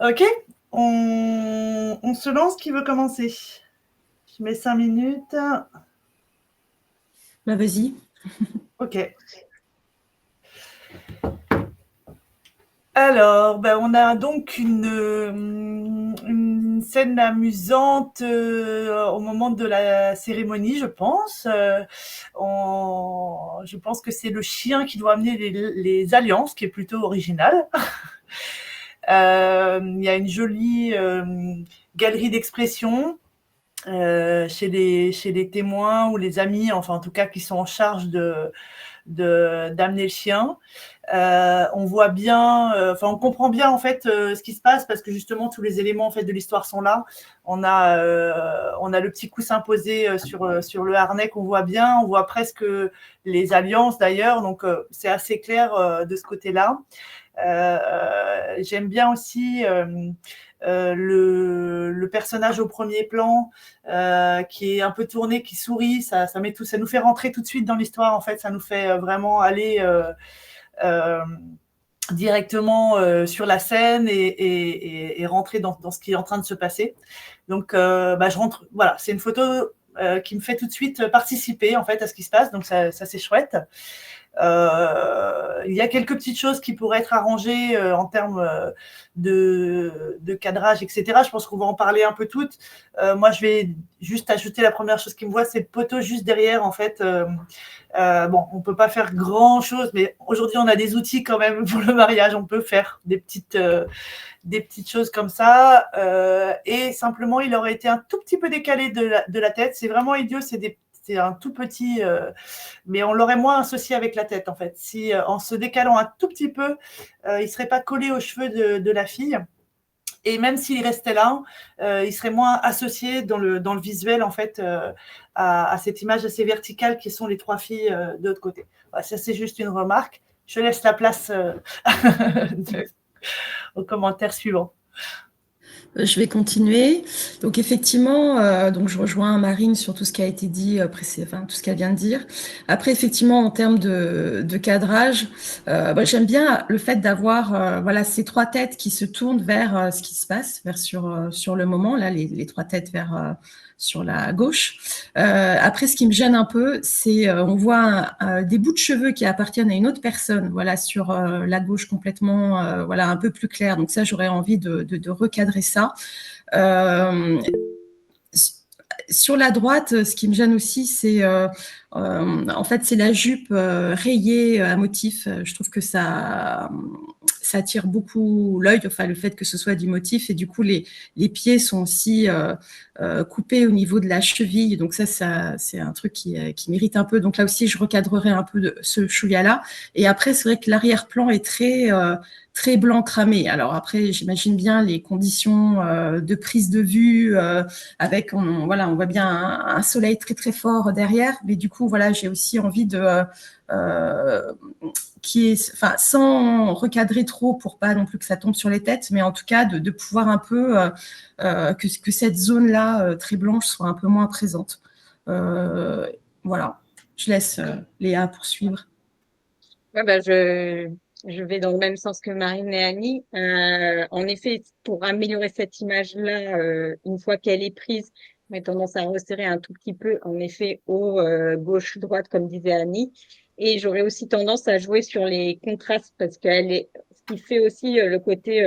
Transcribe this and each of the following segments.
Ok, on se lance, qui veut commencer? Je mets 5 minutes. Bah, vas-y. Ok. Alors, ben, on a donc une scène amusante au moment de la cérémonie, je pense. Je pense que c'est le chien qui doit amener les alliances, qui est plutôt original. Il y a une jolie galerie d'expression chez les témoins ou les amis, enfin en tout cas qui sont en charge d'amener le chien. On voit bien, enfin on comprend bien en fait ce qui se passe parce que justement tous les éléments en fait de l'histoire sont là. On a le petit coussin posé sur le harnais qu'on voit bien. On voit presque les alliances d'ailleurs, donc c'est assez clair de ce côté-là. J'aime bien aussi le personnage au premier plan qui est un peu tourné, qui sourit. Ça met tout, ça nous fait rentrer tout de suite dans l'histoire. En fait, ça nous fait vraiment aller euh, directement sur la scène et rentrer dans ce qui est en train de se passer. Donc, bah, je rentre. Voilà, c'est une photo qui me fait tout de suite participer en fait à ce qui se passe. Donc ça c'est chouette. Il y a quelques petites choses qui pourraient être arrangées en termes de cadrage, etc. Je pense qu'on va en parler un peu toutes. Moi, je vais juste ajouter la première chose qui me voit, c'est le poteau juste derrière, en fait. Bon, on peut pas faire grand chose, mais aujourd'hui, on a des outils quand même pour le mariage. On peut faire des petites choses comme ça. Et simplement, il aurait été un tout petit peu décalé de la tête. C'est vraiment idiot. C'est un tout petit, mais on l'aurait moins associé avec la tête en fait. Si en se décalant un tout petit peu, il serait pas collé aux cheveux de la fille. Et même s'il restait là, il serait moins associé dans le visuel en fait à cette image assez verticale qui sont les trois filles de l'autre côté. Voilà, ça c'est juste une remarque. Je laisse la place aux commentaires suivants. Je vais continuer. Donc effectivement, donc je rejoins Marine sur tout ce qui a été dit, enfin tout ce qu'elle vient de dire. Après, effectivement, en termes de cadrage, j'aime bien le fait d'avoir voilà ces trois têtes qui se tournent vers ce qui se passe, vers sur le moment. Là, les trois têtes vers sur la gauche. Après, ce qui me gêne un peu, c'est on voit des bouts de cheveux qui appartiennent à une autre personne, voilà, sur la gauche complètement, voilà, un peu plus clair. Donc ça, j'aurais envie de recadrer ça. Euh, sur la droite, ce qui me gêne aussi, c'est en fait c'est la jupe rayée à motif. Je trouve que ça attire beaucoup l'œil, enfin le fait que ce soit du motif, et du coup les pieds sont aussi coupés au niveau de la cheville, donc ça c'est un truc qui m'irrite un peu. Donc là aussi je recadrerai un peu de ce chouïa-là. Et après c'est vrai que l'arrière-plan est très blanc cramé. Alors après, j'imagine bien les conditions de prise de vue avec, voilà, on voit bien un soleil très fort derrière. Mais du coup, voilà, j'ai aussi envie de qui est, enfin, sans recadrer trop pour pas non plus que ça tombe sur les têtes, mais en tout cas de pouvoir un peu que cette zone-là très blanche soit un peu moins présente. Voilà, je laisse Léa poursuivre. Ouais, je vais dans le même sens que Marine et Annie. En effet, pour améliorer cette image-là, une fois qu'elle est prise, on a tendance à resserrer un tout petit peu, en effet, au gauche-droite, comme disait Annie. Et j'aurais aussi tendance à jouer sur les contrastes parce ce qui fait aussi le côté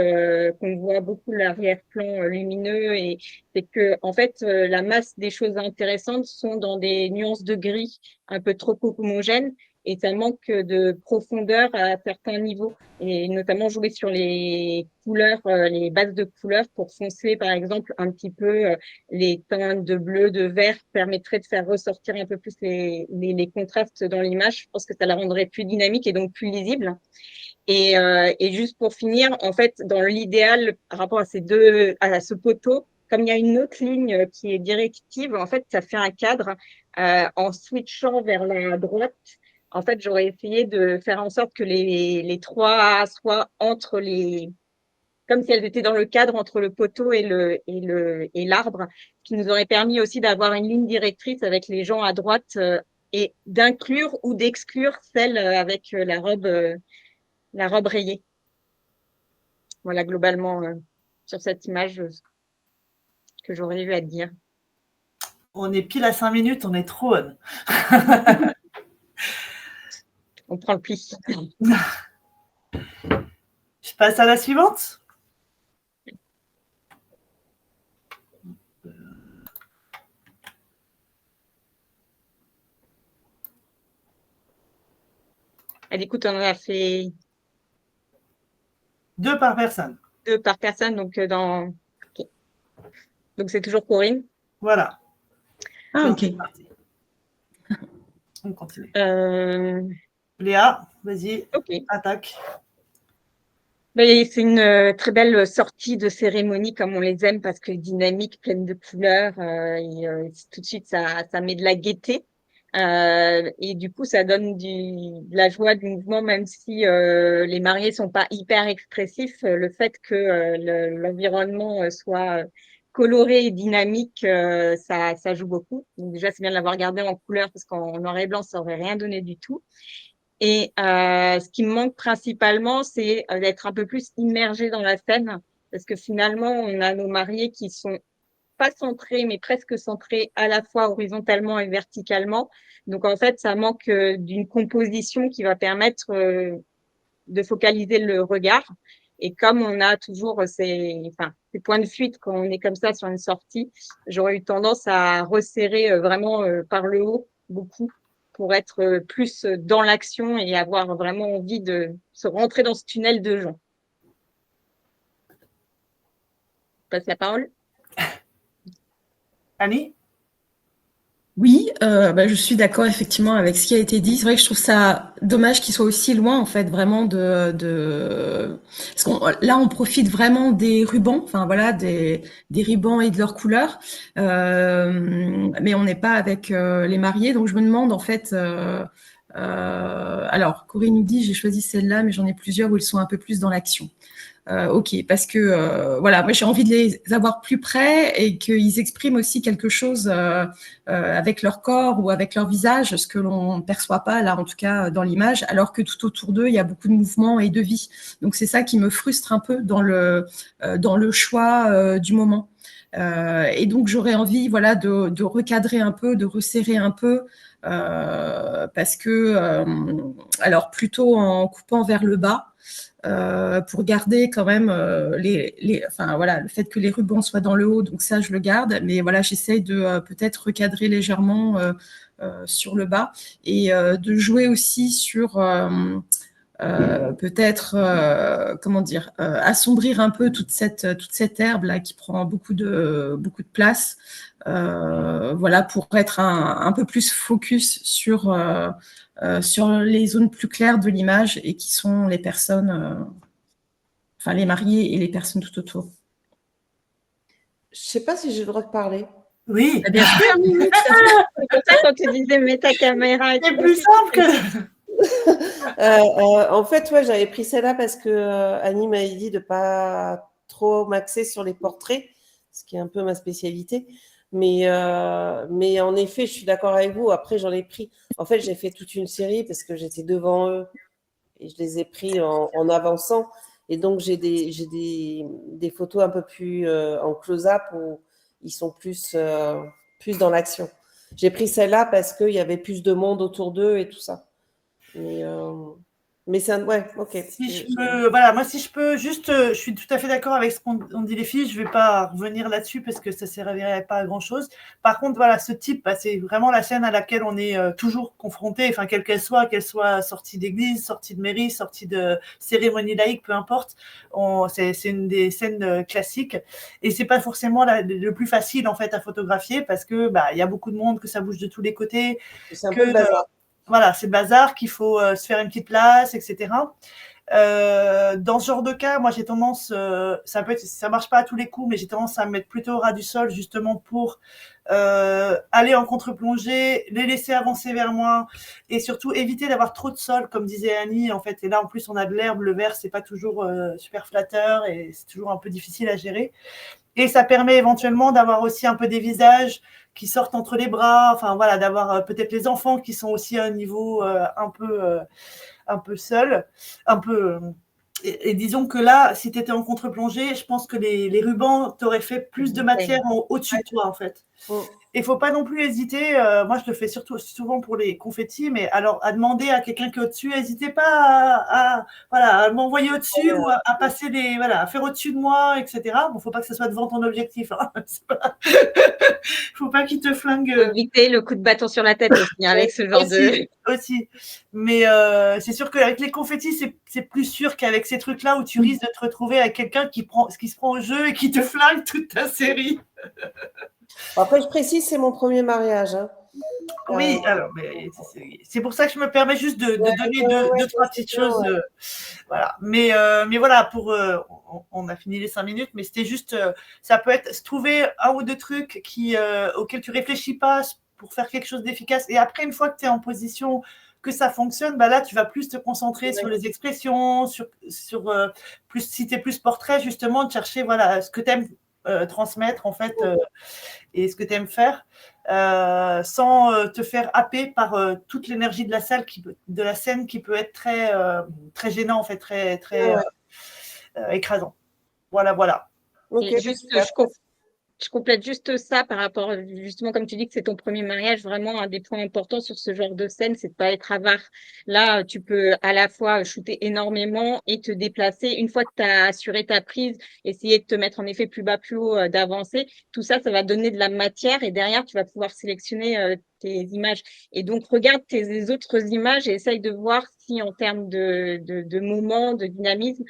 qu'on voit beaucoup l'arrière-plan lumineux et c'est que, en fait, la masse des choses intéressantes sont dans des nuances de gris un peu trop homogènes et ça manque de profondeur à certains niveaux et notamment jouer sur les couleurs, les bases de couleurs pour foncer par exemple un petit peu les teintes de bleu, de vert permettrait de faire ressortir un peu plus les contrastes dans l'image. Je pense que ça la rendrait plus dynamique et donc plus lisible. Et juste pour finir, en fait, dans l'idéal par rapport à à ce poteau, comme il y a une autre ligne qui est directive, en fait, ça fait un cadre en switchant vers la droite. En fait, j'aurais essayé de faire en sorte que les trois soient entre comme si elles étaient dans le cadre entre le poteau et l'arbre, ce qui nous aurait permis aussi d'avoir une ligne directrice avec les gens à droite et d'inclure ou d'exclure celle avec la robe rayée. Voilà, globalement. sur cette image que j'aurais eu à dire. On est pile à 5 minutes, on est trop bonne. On prend le pli. Je passe à la suivante. Allez, écoute, on en a fait 2 par personne. 2 par personne, donc OK. Donc c'est toujours Corinne. Voilà. Ah, ok. C'est parti. On continue. Euh, Léa, vas-y, OK. attaque. Mais c'est une très belle sortie de cérémonie comme on les aime parce que dynamique, pleine de couleurs, tout de suite ça met de la gaieté. Et du coup, ça donne de la joie du mouvement, même si les mariés sont pas hyper expressifs. Le fait que l'environnement soit coloré et dynamique, ça joue beaucoup. Donc déjà, c'est bien de l'avoir gardé en couleur parce qu'en noir et blanc, ça aurait rien donné du tout. Et ce qui me manque principalement, c'est d'être un peu plus immergé dans la scène, parce que finalement, on a nos mariés qui sont pas centrés, mais presque centrés à la fois horizontalement et verticalement. Donc en fait, ça manque d'une composition qui va permettre de focaliser le regard. Et comme on a toujours ces points de fuite quand on est comme ça sur une sortie, j'aurais eu tendance à resserrer vraiment par le haut beaucoup pour être plus dans l'action et avoir vraiment envie de se rentrer dans ce tunnel de gens. Je passe la parole. Annie? Oui, je suis d'accord effectivement avec ce qui a été dit. C'est vrai que je trouve ça dommage qu'il soit aussi loin en fait vraiment parce qu'on là on profite vraiment des rubans, enfin voilà des rubans et de leurs couleurs, mais on n'est pas avec les mariés. Donc je me demande en fait. Alors Corinne nous dit j'ai choisi celle-là, mais j'en ai plusieurs où ils sont un peu plus dans l'action. Ok, parce que voilà, moi j'ai envie de les avoir plus près et qu'ils expriment aussi quelque chose avec leur corps ou avec leur visage, ce que l'on ne perçoit pas là, en tout cas dans l'image, alors que tout autour d'eux il y a beaucoup de mouvement et de vie. Donc c'est ça qui me frustre un peu dans le choix du moment. Et donc j'aurais envie, voilà, de recadrer un peu, de resserrer un peu. Parce que, alors plutôt en coupant vers le bas, pour garder quand même enfin voilà, le fait que les rubans soient dans le haut, donc ça je le garde, mais voilà, j'essaye de peut-être recadrer légèrement sur le bas et de jouer aussi sur peut-être comment dire, assombrir un peu toute cette herbe là qui prend beaucoup de place, voilà, pour être un peu plus focus sur les zones plus claires de l'image et qui sont les personnes, enfin les mariés et les personnes tout autour. Je sais pas si j'ai le droit de parler. Oui. Bien sûr. C'est pour ça quand tu disais mets ta caméra. C'est plus simple que. En fait, ouais, j'avais pris celle-là parce que Annie m'avait dit de pas trop m'axer sur les portraits, ce qui est un peu ma spécialité. Mais en effet, je suis d'accord avec vous. Après, j'en ai pris. En fait, j'ai fait toute une série parce que j'étais devant eux et je les ai pris en avançant. Et donc, j'ai des photos un peu plus en close-up où ils sont plus dans l'action. J'ai pris celle-là parce qu'il y avait plus de monde autour d'eux et tout ça. Mais c'est ouais, ok. Si je peux, voilà, moi si je peux juste, je suis tout à fait d'accord avec ce qu'on dit les filles, je ne vais pas revenir là-dessus parce que ça ne servirait pas à grand-chose. Par contre, voilà, ce type, bah, c'est vraiment la scène à laquelle on est toujours confronté, enfin, quelle qu'elle soit sortie d'église, sortie de mairie, sortie de cérémonie laïque, peu importe. C'est une des scènes classiques et c'est pas forcément le plus facile en fait à photographier parce que bah, y a beaucoup de monde, que ça bouge de tous les côtés. C'est un peu le bazar. Voilà, c'est le bazar, qu'il faut se faire une petite place, etc. Dans ce genre de cas, moi j'ai tendance, ça marche pas à tous les coups, mais j'ai tendance à me mettre plutôt au ras du sol justement pour aller en contre-plongée, les laisser avancer vers moi et surtout éviter d'avoir trop de sol, comme disait Annie en fait. Et là en plus on a de l'herbe, le vert c'est pas toujours super flatteur et c'est toujours un peu difficile à gérer. Et ça permet éventuellement d'avoir aussi un peu des visages qui sortent entre les bras, enfin voilà, d'avoir peut-être les enfants qui sont aussi à un niveau un peu seul, un peu et disons que là, si tu étais en contre-plongée, je pense que les rubans t'auraient fait plus de matière au-dessus de toi, en fait. Et il ne faut pas non plus hésiter, moi je le fais souvent pour les confettis, mais alors à demander à quelqu'un qui est au-dessus, n'hésitez pas à m'envoyer au-dessus ou à passer à faire au-dessus de moi, etc. Bon, il ne faut pas que ce soit devant ton objectif. Hein. Il ne faut pas qu'il te flingue. Éviter le coup de bâton sur la tête aussi, avec ce genre aussi. Mais c'est sûr qu'avec les confettis, c'est plus sûr qu'avec ces trucs-là où tu risques de te retrouver avec quelqu'un qui se prend au jeu et qui te flingue toute ta série. Après, je précise, c'est mon premier mariage. Hein. Oui, alors, c'est pour ça que je me permets juste de donner deux, trois petites choses. Voilà. Mais voilà, on a fini les 5 minutes, mais c'était juste, ça peut être se trouver un ou deux trucs auxquels tu réfléchis pas pour faire quelque chose d'efficace. Et après, une fois que tu es en position, que ça fonctionne, bah là, tu vas plus te concentrer sur les expressions, plus, si tu es plus portrait, justement, de chercher ce que tu aimes transmettre, en fait, et ce que tu aimes faire. Sans te faire happer par toute l'énergie de la salle, de la scène qui peut être très, très gênant, en fait, très, très écrasant. Voilà. Okay, je complète juste ça par rapport, justement, comme tu dis que c'est ton premier mariage, vraiment un des points importants sur ce genre de scène, c'est de pas être avare. Là, tu peux à la fois shooter énormément et te déplacer. Une fois que tu as assuré ta prise, essayer de te mettre en effet plus bas, plus haut, d'avancer. Tout ça, ça va donner de la matière et derrière, tu vas pouvoir sélectionner tes images. Et donc, regarde tes autres images et essaye de voir si en termes de moments, de dynamisme,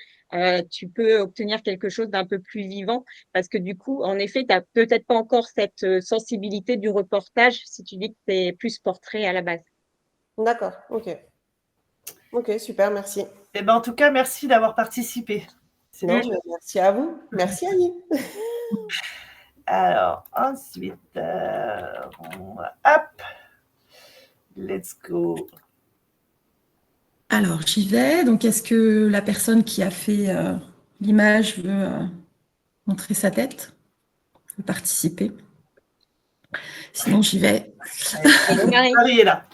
tu peux obtenir quelque chose d'un peu plus vivant parce que du coup, en effet, tu n'as peut-être pas encore cette sensibilité du reportage si tu dis que c'est plus portrait à la base. D'accord, ok. Ok, super, merci. Et en tout cas, merci d'avoir participé. Merci à vous. Merci Annie. Alors, ensuite, hop, let's go. Alors, j'y vais. Donc, est-ce que la personne qui a fait l'image veut montrer sa tête, veut participer? Sinon, j'y vais. Marie est là.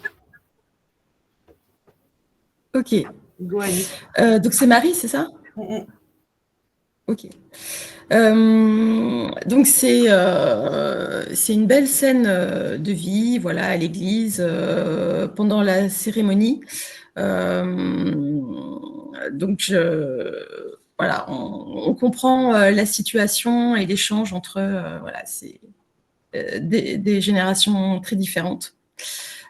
Ok. Donc, c'est Marie, c'est ça? Ok. Donc, c'est une belle scène de vie, voilà, à l'église, pendant la cérémonie. Donc, voilà, on comprend la situation et l'échange entre c'est des générations très différentes.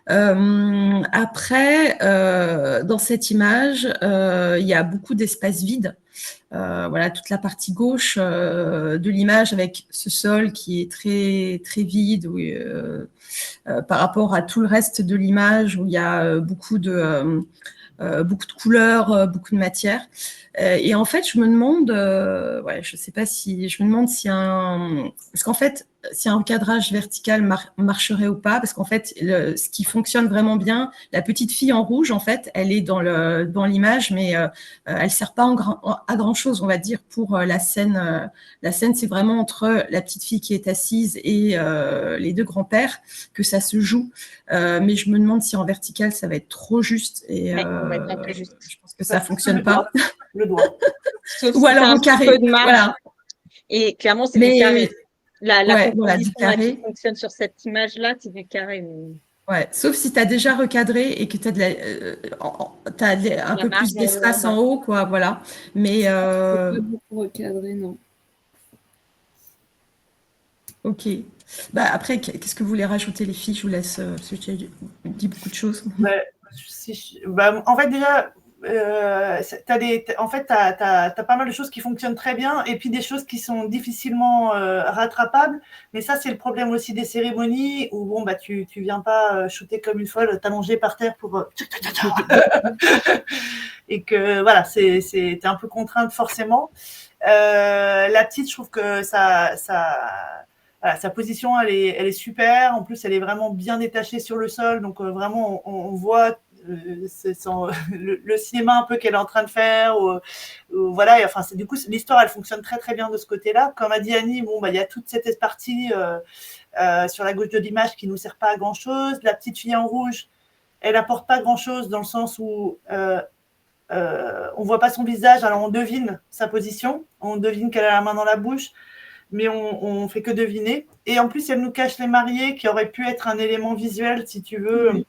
Après, dans cette image, il y a beaucoup d'espace vide. Voilà, toute la partie gauche de l'image avec ce sol qui est très, très vide par rapport à tout le reste de l'image où il y a beaucoup de couleurs, beaucoup de matière. Et en fait, je me demande, je sais pas si, je me demande si parce qu'en fait, si un recadrage vertical marcherait ou pas, parce qu'en fait, ce qui fonctionne vraiment bien, la petite fille en rouge, en fait, elle est dans l'image, mais elle sert pas à grand chose, on va dire, pour la scène. La scène, c'est vraiment entre la petite fille qui est assise et les deux grands-pères que ça se joue. Mais je me demande si en vertical, ça va être trop juste. Et juste. Je pense que ça fonctionne pas. Le doigt. Ou alors en carré. Voilà. Et clairement, c'est du carré. La composition qui fonctionne sur cette image-là, c'est du carré. Ouais, sauf si tu as déjà recadré et que tu as un peu plus d'espace en haut, quoi, voilà. Mais pas beaucoup recadré, non. Ok. Bah après, qu'est-ce que vous voulez rajouter, les filles? Je vous laisse, parce que j'ai dit beaucoup de choses. En fait, déjà, t'as pas mal de choses qui fonctionnent très bien et puis des choses qui sont difficilement rattrapables. Mais ça, c'est le problème aussi des cérémonies où bon, bah, tu viens pas shooter comme une folle, t'allonger par terre pour et que voilà, t'es un peu contrainte forcément. La petite, je trouve que sa position, elle est super. En plus, elle est vraiment bien détachée sur le sol. Donc, vraiment, on voit le cinéma un peu qu'elle est en train de faire. Voilà. Et, enfin, du coup, l'histoire, elle fonctionne très, très bien de ce côté-là. Comme a dit Annie, bon, bah, y a toute cette partie sur la gauche de l'image qui ne nous sert pas à grand-chose. La petite fille en rouge, elle n'apporte pas grand-chose dans le sens où on ne voit pas son visage, alors on devine sa position, on devine qu'elle a la main dans la bouche, mais on fait que deviner. Et en plus, elle nous cache les mariés, qui aurait pu être un élément visuel, si tu veux,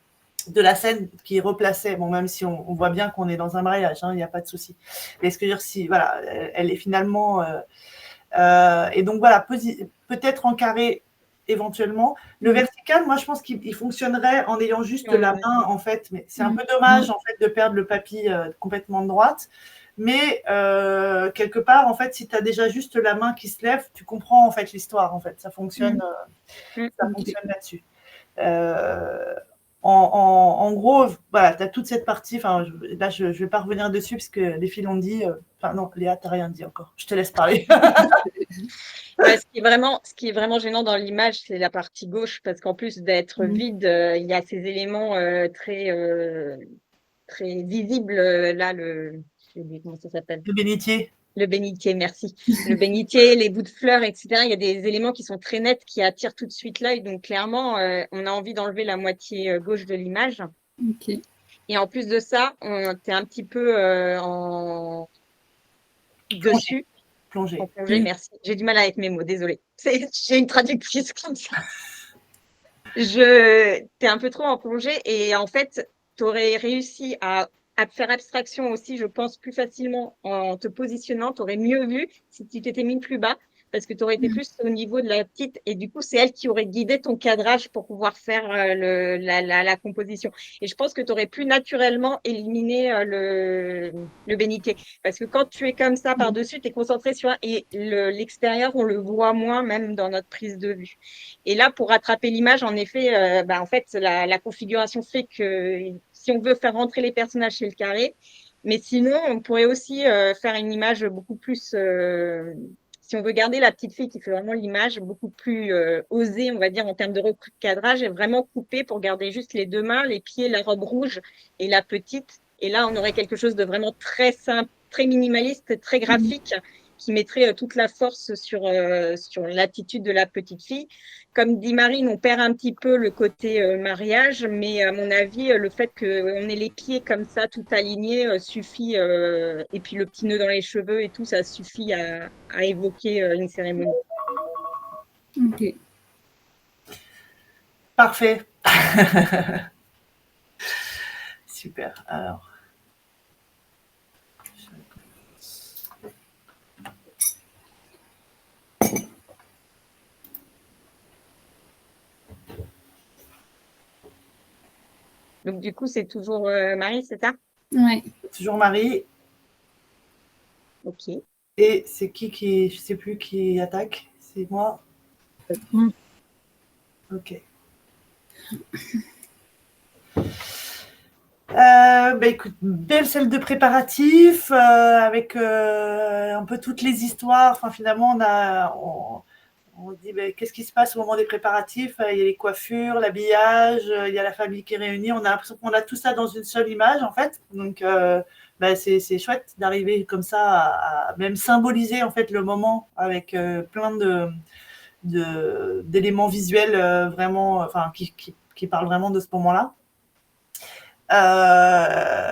de la scène qui replaçait. Bon, même si on voit bien qu'on est dans un mariage, il n'y a pas de souci. Mais ce que je veux dire, si, voilà, elle est finalement... et donc, voilà, peut-être en carré, éventuellement. Le vertical, moi, je pense qu'il fonctionnerait en ayant juste la main, en fait. Mais c'est un peu dommage, en fait, de perdre le papy complètement de droite. Mais quelque part, en fait, si tu as déjà juste la main qui se lève, tu comprends, en fait, l'histoire, en fait. Ça fonctionne, ça fonctionne là-dessus. En gros, voilà, tu as toute cette partie. Là, je ne vais pas revenir dessus parce que les filles l'ont dit. Non, Léa, tu n'as rien dit encore. Je te laisse parler. Ce qui est vraiment gênant dans l'image, c'est la partie gauche, parce qu'en plus d'être vide, il y a ces éléments très visibles. Là, je sais plus comment ça s'appelle. Le bénitier. Le bénitier, merci. Le bénitier, les bouts de fleurs, etc. Il y a des éléments qui sont très nets, qui attirent tout de suite l'œil. Donc, clairement, on a envie d'enlever la moitié gauche de l'image. Ok. Et en plus de ça, tu es un petit peu dessus. Plongée. En plongée, merci. J'ai du mal avec mes mots, désolée. J'ai une traductrice comme ça. T'es un peu trop en plongée et en fait, tu aurais réussi à faire abstraction aussi, je pense, plus facilement en te positionnant. Tu aurais mieux vu si tu t'étais mis plus bas parce que tu aurais été plus au niveau de la petite et du coup, c'est elle qui aurait guidé ton cadrage pour pouvoir faire la composition. Et je pense que tu aurais pu naturellement éliminer le bénitier parce que quand tu es comme ça par-dessus, tu es concentré sur et l'extérieur, on le voit moins même dans notre prise de vue. Et là, pour rattraper l'image, en effet, en fait, la configuration fait que si on veut faire rentrer les personnages chez le carré, mais sinon, on pourrait aussi faire une image beaucoup plus, si on veut garder la petite fille qui fait vraiment l'image, beaucoup plus osée, on va dire, en termes de recadrage, et vraiment coupée pour garder juste les deux mains, les pieds, la robe rouge et la petite. Et là, on aurait quelque chose de vraiment très simple, très minimaliste, très graphique, qui mettrait toute la force sur l'attitude de la petite fille. Comme dit Marine, on perd un petit peu le côté mariage, mais à mon avis, le fait qu'on ait les pieds comme ça, tout alignés, suffit, et puis le petit nœud dans les cheveux et tout, ça suffit à évoquer une cérémonie. Ok. Parfait. Super. Alors. Donc, du coup, c'est toujours Marie, c'est ça? Ouais. Toujours Marie. Ok. Et c'est qui, je ne sais plus qui attaque. C'est moi. Ok. Écoute, belle scène de préparatif avec un peu toutes les histoires. Enfin, finalement, on se dit qu'est-ce qui se passe au moment des préparatifs. Il y a les coiffures, l'habillage, il y a la famille qui est réunie. On a l'impression qu'on a tout ça dans une seule image, en fait. Donc, c'est chouette d'arriver comme ça à même symboliser en fait le moment avec plein d'éléments visuels vraiment, enfin, qui parlent vraiment de ce moment-là.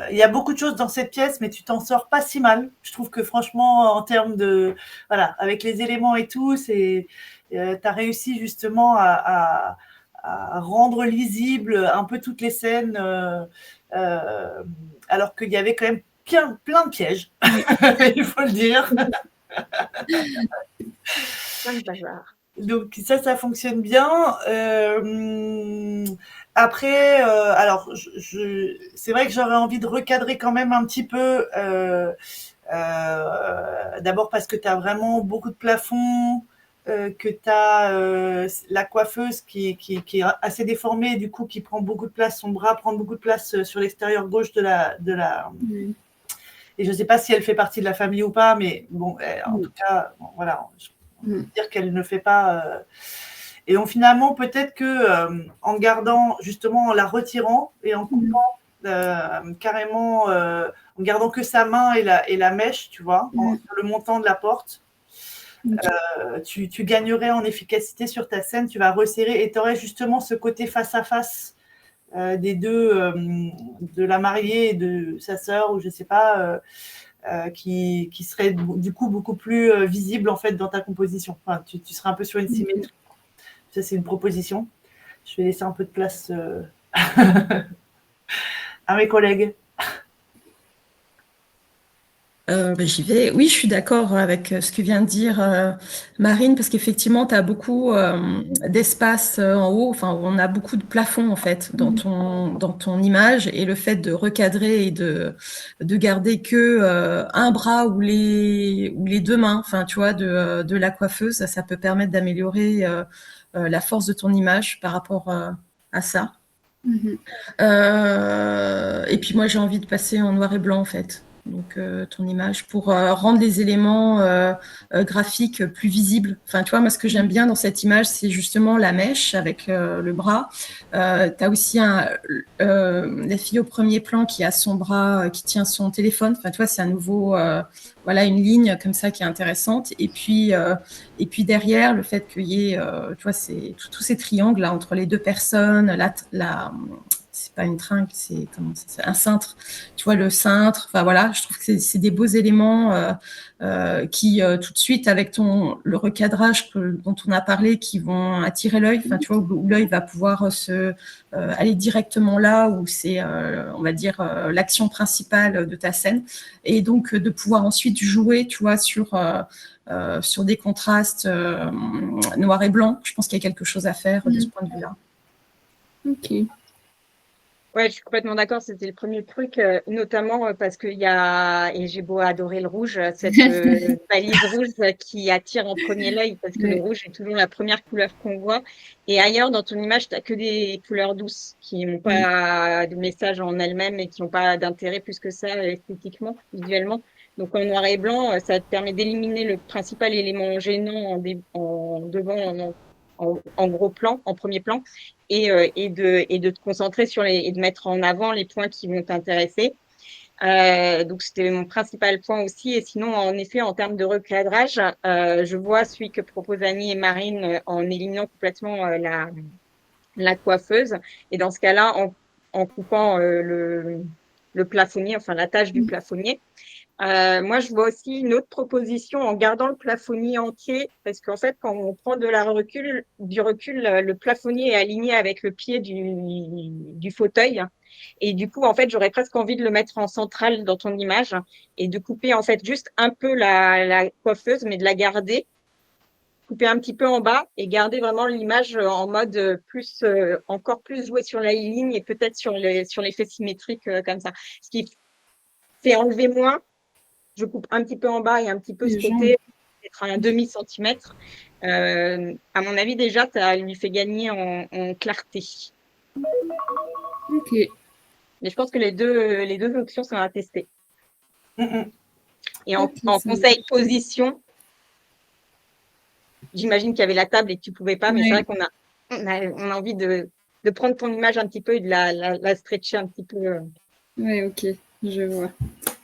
Il y a beaucoup de choses dans cette pièce, mais tu t'en sors pas si mal. Je trouve que franchement, en termes de, voilà, avec les éléments et tout, tu as réussi justement à rendre lisible un peu toutes les scènes, alors qu'il y avait quand même plein de pièges, il faut le dire. Plein de bazar. Donc ça fonctionne bien. Après, alors, c'est vrai que j'aurais envie de recadrer quand même un petit peu. D'abord parce que tu as vraiment beaucoup de plafonds, que tu as la coiffeuse qui est assez déformée, du coup qui prend beaucoup de place, son bras prend beaucoup de place sur l'extérieur gauche de la et je ne sais pas si elle fait partie de la famille ou pas, mais bon, en tout cas, bon, voilà, on peut dire qu'elle ne fait pas. Et donc finalement, peut-être que en gardant, justement, en la retirant et en coupant carrément, en gardant que sa main et la mèche, tu vois, sur le montant de la porte, tu gagnerais en efficacité sur ta scène, tu vas resserrer et tu aurais justement ce côté face à face des deux, de la mariée et de sa sœur, ou je sais pas, qui serait du coup beaucoup plus visible en fait dans ta composition. Enfin, tu serais un peu sur une symétrie. Ça, c'est une proposition. Je vais laisser un peu de place à mes collègues. J'y vais. Oui, je suis d'accord avec ce que vient de dire Marine, parce qu'effectivement, tu as beaucoup d'espace en haut, enfin, on a beaucoup de plafond en fait dans ton image, et le fait de recadrer et de garder que un bras ou les deux mains, enfin, tu vois, de la coiffeuse, ça peut permettre d'améliorer la force de ton image par rapport à ça. Et puis moi, j'ai envie de passer en noir et blanc en fait. Donc ton image pour rendre les éléments graphiques plus visibles. Enfin, tu vois, moi ce que j'aime bien dans cette image, c'est justement la mèche avec le bras. Tu as aussi la fille au premier plan qui a son bras, qui tient son téléphone. Enfin, tu vois, c'est à nouveau voilà une ligne comme ça qui est intéressante. Et puis derrière, le fait qu'il y ait, tu vois, tous ces triangles là entre les deux personnes, c'est pas une tringle, c'est un cintre. Tu vois le cintre. Enfin voilà, je trouve que c'est des beaux éléments qui tout de suite avec le recadrage dont on a parlé, qui vont attirer l'œil. Enfin tu vois où l'œil va pouvoir aller directement là où c'est, on va dire, l'action principale de ta scène, et donc de pouvoir ensuite jouer, tu vois, sur des contrastes noir et blanc. Je pense qu'il y a quelque chose à faire de ce point de vue-là. Ok. Ouais, je suis complètement d'accord. C'était le premier truc, notamment parce qu'il y a, et j'ai beau adorer le rouge, cette balise rouge qui attire en premier l'œil, parce que le rouge est toujours la première couleur qu'on voit. Et ailleurs, dans ton image, tu n'as que des couleurs douces qui n'ont pas de message en elles-mêmes et qui n'ont pas d'intérêt plus que ça esthétiquement, visuellement. Donc en noir et blanc, ça te permet d'éliminer le principal élément gênant en devant, en gros plan, en premier plan, et de te concentrer et de mettre en avant les points qui vont t'intéresser. Donc, c'était mon principal point aussi. Et sinon, en effet, en termes de recadrage, je vois celui que proposent Annie et Marine en éliminant complètement la coiffeuse. Et dans ce cas-là, en coupant le plafonnier, enfin la tâche du plafonnier. Moi, je vois aussi une autre proposition en gardant le plafonnier entier, parce qu'en fait, quand on prend du recul, le plafonnier est aligné avec le pied du fauteuil. Et du coup, en fait, j'aurais presque envie de le mettre en centrale dans ton image et de couper en fait juste un peu la coiffeuse, mais de la garder, couper un petit peu en bas et garder vraiment l'image en mode plus, encore plus jouer sur la ligne et peut-être sur l'effet symétrique comme ça. Ce qui fait enlever moins. Je coupe un petit peu en bas et un petit peu ce côté, peut-être un demi-centimètre. À mon avis, déjà, ça lui fait gagner en clarté. Ok. Mais je pense que les deux options sont à tester. Et en conseil position, j'imagine qu'il y avait la table et que tu ne pouvais pas, mais c'est vrai qu'on a envie de prendre ton image un petit peu et de la stretcher un petit peu. Oui, ok, je vois.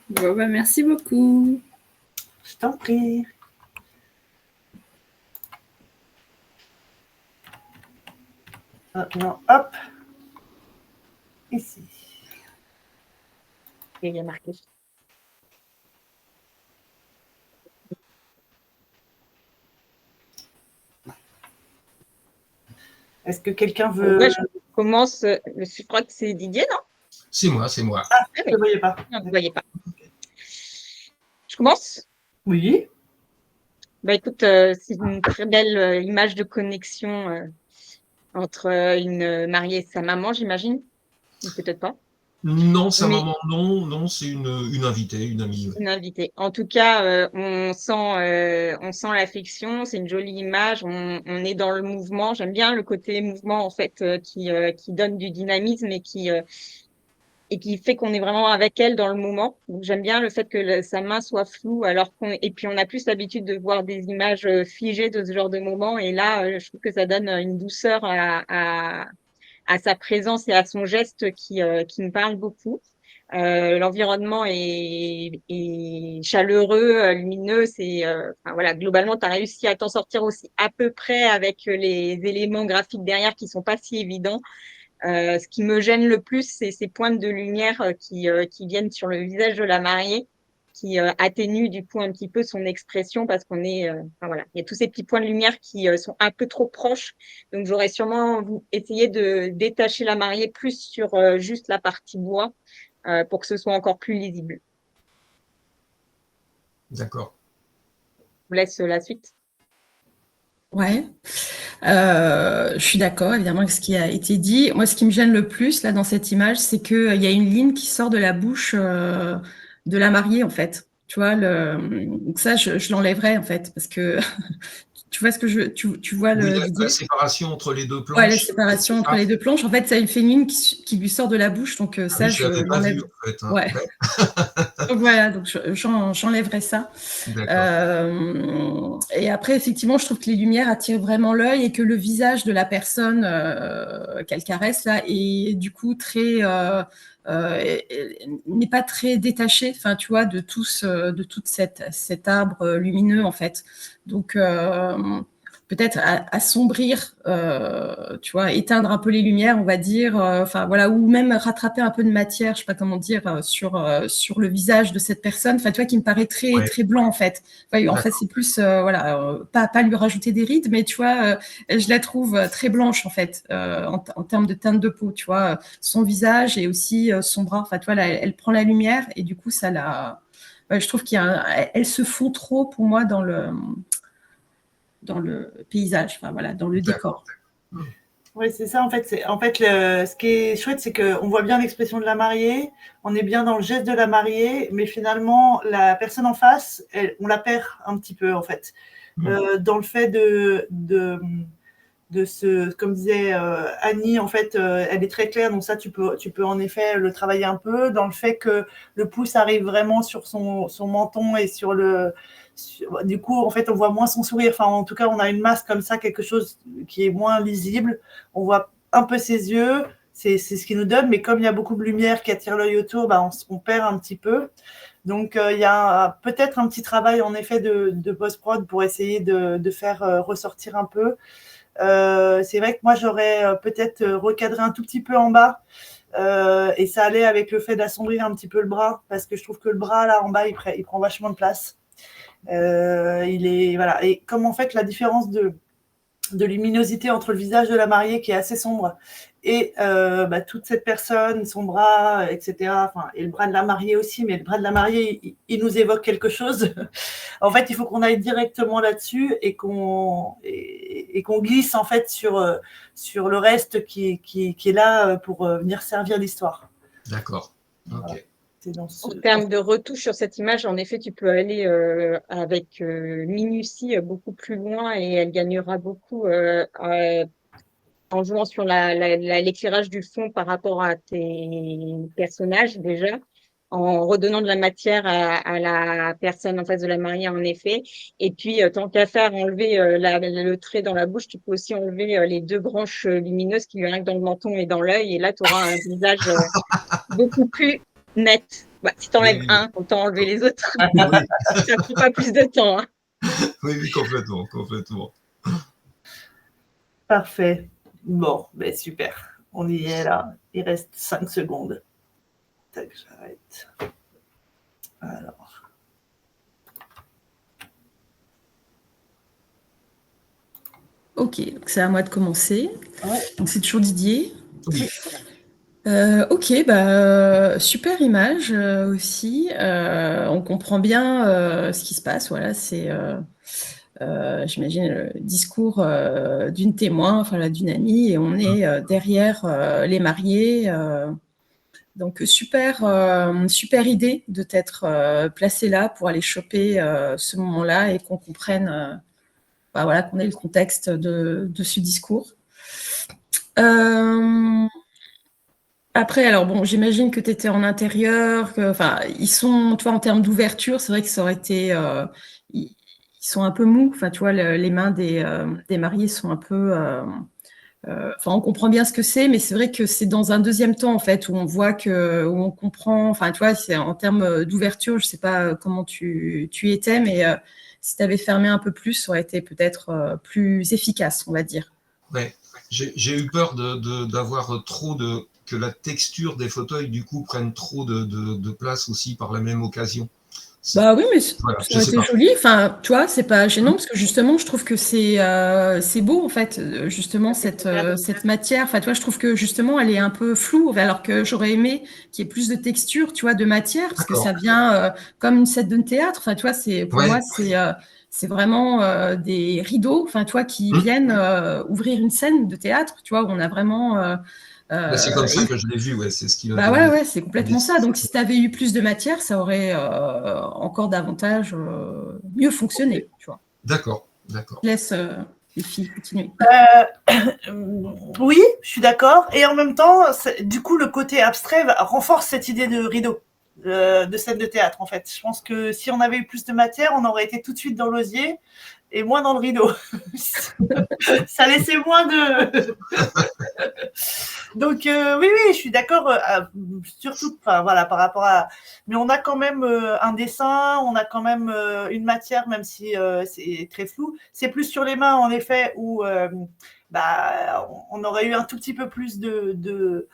Bon, bah, merci beaucoup. Je t'en prie. Non, hop. Ici. Et il y a marqué. Est-ce que quelqu'un veut... Ouais, je commence. Je crois que c'est Didier, non? C'est moi, c'est moi. Ah, je ne voyais pas. Non, vous ne voyez pas. Je commence? Oui. Bah écoute, c'est une très belle image de connexion entre une mariée et sa maman, j'imagine. Ou peut-être pas. Non, sa maman, non, c'est une invitée, une amie. Une invitée. En tout cas, on sent l'affection, c'est une jolie image, on est dans le mouvement. J'aime bien le côté mouvement en fait qui donne du dynamisme et qui fait qu'on est vraiment avec elle dans le moment. Donc j'aime bien le fait que sa main soit floue, et puis on a plus l'habitude de voir des images figées de ce genre de moment. Et là, je trouve que ça donne une douceur à sa présence et à son geste qui me parle beaucoup. L'environnement est chaleureux, lumineux. Enfin, voilà, globalement, tu as réussi à t'en sortir aussi à peu près avec les éléments graphiques derrière qui sont pas si évidents. Ce qui me gêne le plus, c'est ces pointes de lumière qui viennent sur le visage de la mariée, qui atténuent du coup un petit peu son expression parce qu'on est, enfin voilà, il y a tous ces petits points de lumière qui sont un peu trop proches. Donc j'aurais sûrement essayé de détacher la mariée plus sur juste la partie bois pour que ce soit encore plus lisible. D'accord. Je vous laisse la suite. Ouais, je suis d'accord évidemment avec ce qui a été dit. Moi, ce qui me gêne le plus là dans cette image, c'est qu'il y a une ligne qui sort de la bouche de la mariée en fait. Tu vois, donc ça, je l'enlèverais en fait parce que tu vois ce que tu vois Oui, l'idée. la séparation entre les deux planches. Ouais, la séparation entre les deux planches. En fait, ça a une féminine qui lui sort de la bouche, donc ça, oui, je je l'avais pas l'enlève. vu en fait. Hein. Ouais. Ouais. Donc voilà, donc j'enlèverais ça. Et après, effectivement, je trouve que les lumières attirent vraiment l'œil et que le visage de la personne qu'elle caresse là est du coup très n'est pas très détaché, enfin tu vois, de tout cet arbre lumineux en fait. Donc peut-être assombrir, tu vois, éteindre un peu les lumières, on va dire, enfin voilà, ou même rattraper un peu de matière, je sais pas comment dire, sur le visage de cette personne, enfin tu vois, qui me paraît très Ouais. très blanc en fait. Enfin, en fait, c'est plus voilà, pas lui rajouter des rides, mais tu vois, je la trouve très blanche en fait, en termes de teinte de peau, tu vois, son visage et aussi son bras. Enfin, tu vois, là, elle prend la lumière et du coup, ça la, ouais, je trouve elle se fond trop pour moi dans le paysage, enfin voilà, dans le décor. Oui, c'est ça en fait. Ce qui est chouette, c'est qu'on voit bien l'expression de la mariée, on est bien dans le geste de la mariée, mais finalement, la personne en face, on la perd un petit peu en fait. Dans le fait comme disait Annie, en fait, elle est très claire, donc ça, tu peux en effet le travailler un peu, dans le fait que le pouce arrive vraiment sur son menton et du coup, en fait, on voit moins son sourire. Enfin, en tout cas, on a une masse comme ça, quelque chose qui est moins lisible. On voit un peu ses yeux, c'est ce qui nous donne, mais comme il y a beaucoup de lumière qui attire l'œil autour, on perd un petit peu. Donc, il y a peut-être un petit travail, en effet, de post-prod pour essayer de faire ressortir un peu. C'est vrai que moi, j'aurais peut-être recadré un tout petit peu en bas. Et ça allait avec le fait d'assombrir un petit peu le bras, parce que je trouve que le bras, là, en bas, il prend vachement de place. Voilà. Et comme en fait la différence de luminosité entre le visage de la mariée qui est assez sombre et toute cette personne, son bras, etc. Enfin, et le bras de la mariée aussi, mais le bras de la mariée, il nous évoque quelque chose. En fait, il faut qu'on aille directement là-dessus et qu'on glisse en fait sur le reste qui est là pour venir servir l'histoire. D'accord. Ok. Voilà. En termes de retouche sur cette image, en effet, tu peux aller avec minutie beaucoup plus loin et elle gagnera beaucoup en jouant sur l'éclairage du fond par rapport à tes personnages déjà, en redonnant de la matière à la personne en face de la mariée en effet. Et puis, tant qu'à faire enlever le trait dans la bouche, tu peux aussi enlever les deux branches lumineuses qui lui arrivent dans le menton et dans l'œil. Et là, tu auras un visage beaucoup plus net. Bah, si tu enlèves un, autant enlever les autres. Oui. Ça ne prend pas plus de temps. Hein. Oui, complètement, complètement. Parfait. Bon, super. On y est là. Il reste 5 secondes. Tac, j'arrête. Alors. Ok, donc c'est à moi de commencer. Ouais. Donc c'est toujours Didier. Oui. Ok, super image aussi. On comprend bien ce qui se passe. Voilà, c'est, j'imagine, le discours d'une témoin, enfin là, d'une amie, et on est derrière les mariés. Donc super idée de t'être placé là pour aller choper ce moment-là et qu'on comprenne, voilà, qu'on ait le contexte de ce discours. Après, alors bon, j'imagine que tu étais en intérieur, enfin, ils sont, toi, en termes d'ouverture, c'est vrai que ça aurait été, ils sont un peu mous, enfin, tu vois, les mains des mariés sont un peu, enfin, on comprend bien ce que c'est, mais c'est vrai que c'est dans un deuxième temps, en fait, où on voit où on comprend, enfin, tu vois, c'est en termes d'ouverture, je sais pas comment tu y étais, mais si tu avais fermé un peu plus, ça aurait été peut-être plus efficace, on va dire. Ouais. J'ai eu peur d'avoir trop de que la texture des fauteuils du coup prenne trop de place aussi par la même occasion. Bah oui, mais Voilà, ça je aurait sais été pas. joli. Enfin, tu vois, c'est pas gênant parce que justement, je trouve que c'est beau en fait, justement cette matière. Enfin, tu vois, je trouve que justement, elle est un peu floue, alors que j'aurais aimé qu'il y ait plus de texture, tu vois, de matière, parce que D'accord. ça vient comme une scène de théâtre. Enfin, tu vois, pour Ouais. moi, c'est vraiment des rideaux, enfin, tu vois, qui viennent ouvrir une scène de théâtre, tu vois, où on a vraiment Bah, c'est comme ça et que je l'ai vu, ouais, c'est ce qu'il bah m'avait ouais, c'est complètement ça. dit. Donc, si tu avais eu plus de matière, ça aurait encore davantage mieux fonctionné, tu vois. D'accord, d'accord. Je laisse les filles continuer. Oui, je suis d'accord. Et en même temps, du coup, le côté abstrait renforce cette idée de rideau, de scène de théâtre, en fait. Je pense que si on avait eu plus de matière, on aurait été tout de suite dans l'osier et moins dans le rideau. Ça laissait moins de... Donc oui, je suis d'accord, surtout, enfin voilà, par rapport à. Mais on a quand même un dessin, on a quand même une matière, même si c'est très flou. C'est plus sur les mains, en effet, où bah, on aurait eu un tout petit peu plus de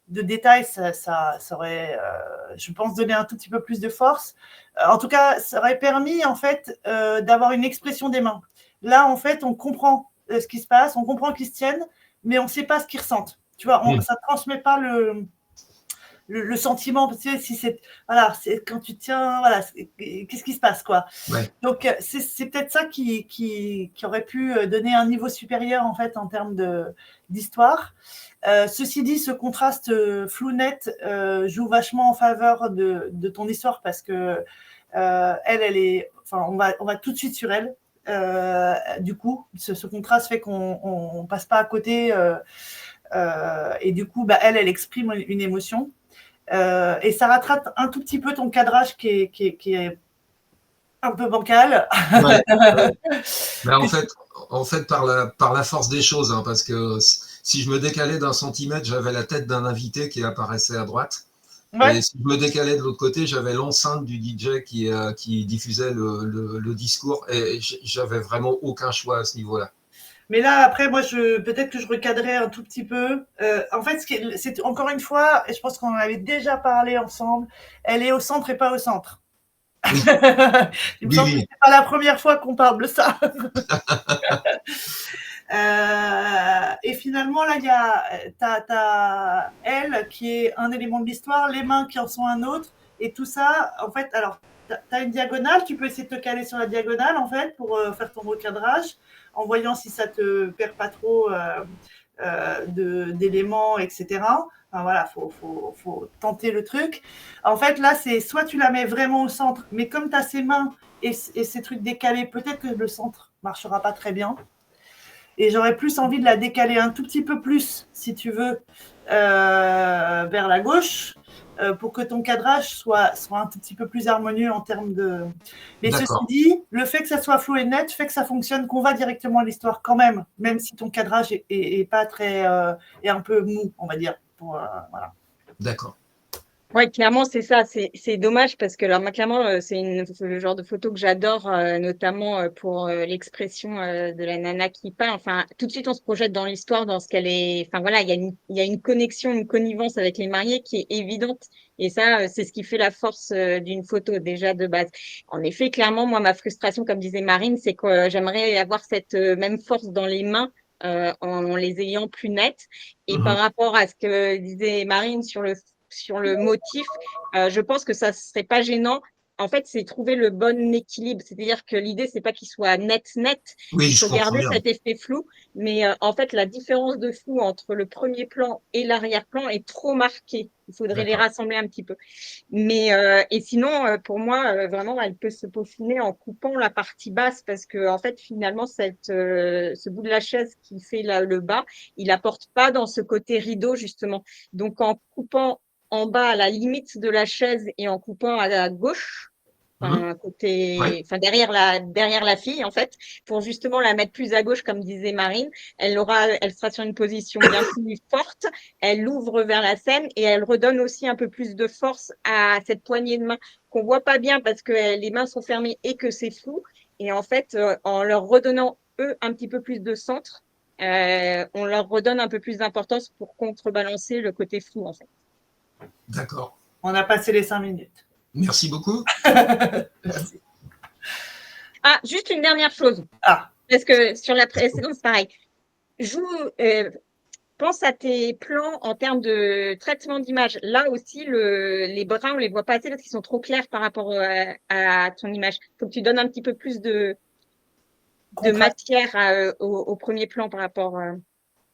détails, ça aurait, je pense, donné un tout petit peu plus de force. En tout cas, ça aurait permis en fait d'avoir une expression des mains. Là, en fait, on comprend ce qui se passe, on comprend qu'ils se tiennent, mais on ne sait pas ce qu'ils ressentent. Tu vois, ça ne transmet pas le sentiment, parce que si c'est, voilà, c'est quand tu tiens, voilà, qu'est-ce qui se passe, quoi. Ouais. Donc, c'est peut-être ça qui aurait pu donner un niveau supérieur, en fait, en termes d'histoire. Ceci dit, ce contraste flou-net joue vachement en faveur de ton histoire, parce que elle est, enfin, on va tout de suite sur elle. Du coup, ce contraste fait qu'on passe pas à côté, et du coup, bah, elle exprime une émotion. Et ça rattrape un tout petit peu ton cadrage qui est un peu bancal. Ouais. Mais en fait par la force des choses, hein, parce que si je me décalais d'un centimètre, j'avais la tête d'un invité qui apparaissait à droite. Ouais. Et si je me décalais de l'autre côté, j'avais l'enceinte du DJ qui diffusait le discours. Et j'avais vraiment aucun choix à ce niveau-là. Mais là, après, moi, peut-être que je recadrais un tout petit peu. En fait, c'est encore une fois, et je pense qu'on en avait déjà parlé ensemble, elle est au centre et pas au centre. Oui. Il me Oui, semble que oui. c'est pas la première fois qu'on parle de ça. Et finalement, là, t'as elle qui est un élément de l'histoire, les mains qui en sont un autre, et tout ça, en fait, alors, t'as une diagonale, tu peux essayer de te caler sur la diagonale, en fait, pour faire ton recadrage, en voyant si ça te perd pas trop d'éléments, etc. Enfin, voilà, faut tenter le truc. En fait, là, c'est soit tu la mets vraiment au centre, mais comme tu as ces mains et ces trucs décalés, peut-être que le centre marchera pas très bien. Et j'aurais plus envie de la décaler un tout petit peu plus, si tu veux, vers la gauche, pour que ton cadrage soit un tout petit peu plus harmonieux en termes de. Mais ceci dit, le fait que ça soit flou et net fait que ça fonctionne, qu'on va directement à l'histoire quand même si ton cadrage est pas très. est un peu mou, on va dire. Voilà. D'accord. Ouais, clairement, c'est ça. C'est dommage parce que, alors, moi, clairement, c'est le genre de photo que j'adore, notamment pour l'expression de la nana qui peint. Enfin, tout de suite, on se projette dans l'histoire, dans ce qu'elle est. Enfin, voilà, il y a une connexion, une connivence avec les mariés qui est évidente. Et ça, c'est ce qui fait la force d'une photo, déjà de base. En effet, clairement, moi, ma frustration, comme disait Marine, c'est que j'aimerais avoir cette même force dans les mains. En les ayant plus nettes. Et par rapport à ce que disait Marine sur le motif, je pense que ça serait pas gênant. En fait, c'est trouver le bon équilibre. C'est-à-dire que l'idée, c'est pas qu'il soit net. Oui, Il je faut comprends garder bien. cet effet flou. Mais en fait, la différence de flou entre le premier plan et l'arrière-plan est trop marquée. Il faudrait les rassembler un petit peu. Mais et sinon, pour moi, vraiment, elle peut se peaufiner en coupant la partie basse parce que en fait, finalement, ce bout de la chaise qui fait le bas, il apporte pas dans ce côté rideau justement. Donc, en coupant en bas à la limite de la chaise et en coupant à la gauche, enfin derrière la fille en fait, pour justement la mettre plus à gauche comme disait Marine, elle sera sur une position bien plus forte, elle ouvre vers la scène et elle redonne aussi un peu plus de force à cette poignée de main qu'on voit pas bien parce que les mains sont fermées et que c'est flou. Et en fait, en leur redonnant eux un petit peu plus de centre, on leur redonne un peu plus d'importance pour contrebalancer le côté flou, en fait. D'accord. On a passé les 5 minutes. Merci beaucoup. Merci. Ah, juste une dernière chose. Ah. Parce que sur la précédente, c'est pareil. Pense à tes plans en termes de traitement d'image. Là aussi, les brins, on les voit pas assez parce qu'ils sont trop clairs par rapport à ton image. Il faut que tu donnes un petit peu plus de matière au premier plan par rapport.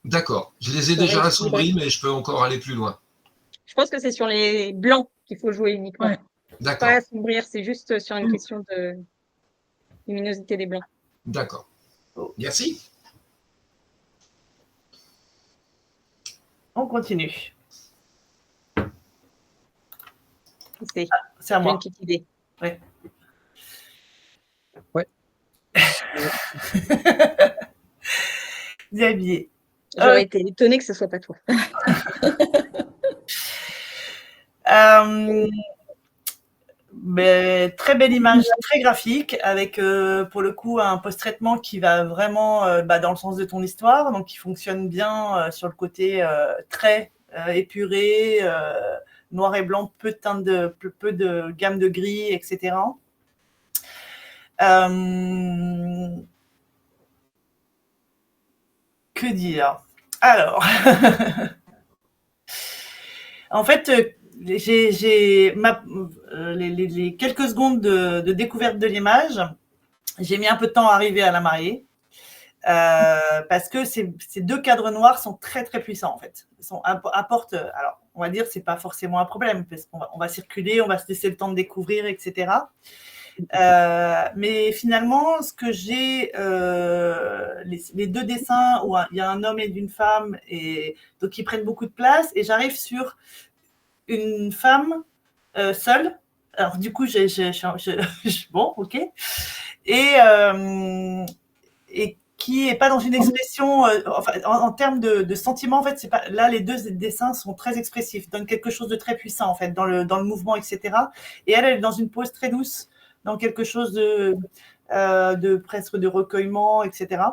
D'accord. Je les ai déjà assombris, mais je peux encore aller plus loin. Je pense que c'est sur les blancs qu'il faut jouer uniquement. Ouais. D'accord. Pas assombrir, c'est juste sur une question de luminosité des blancs. D'accord. Merci. On continue. C'est à moi. une petite idée. Ouais. Ouais. Xavier. J'aurais été étonnée que ce ne soit pas toi. Mais très belle image, très graphique, avec pour le coup un post-traitement qui va vraiment dans le sens de ton histoire, donc qui fonctionne bien sur le côté très épuré, noir et blanc, peu de gamme de gris, etc. Que dire? Alors, en fait, j'ai les quelques secondes de découverte de l'image, j'ai mis un peu de temps à arriver à la marier, parce que ces deux cadres noirs sont très très puissants en fait. Apportent, alors on va dire c'est pas forcément un problème parce qu'on va circuler, on va se laisser le temps de découvrir, etc. Mais finalement, ce que j'ai, les deux dessins où il y a un homme et une femme, et donc ils prennent beaucoup de place, et j'arrive sur une femme seule. Alors du coup, bon, ok, et qui est pas dans une expression, enfin, en termes de sentiment, en fait, c'est pas là. Les deux dessins sont très expressifs, donnent quelque chose de très puissant en fait dans le mouvement, etc. Et elle est dans une pose très douce, dans quelque chose de presque de recueillement, etc.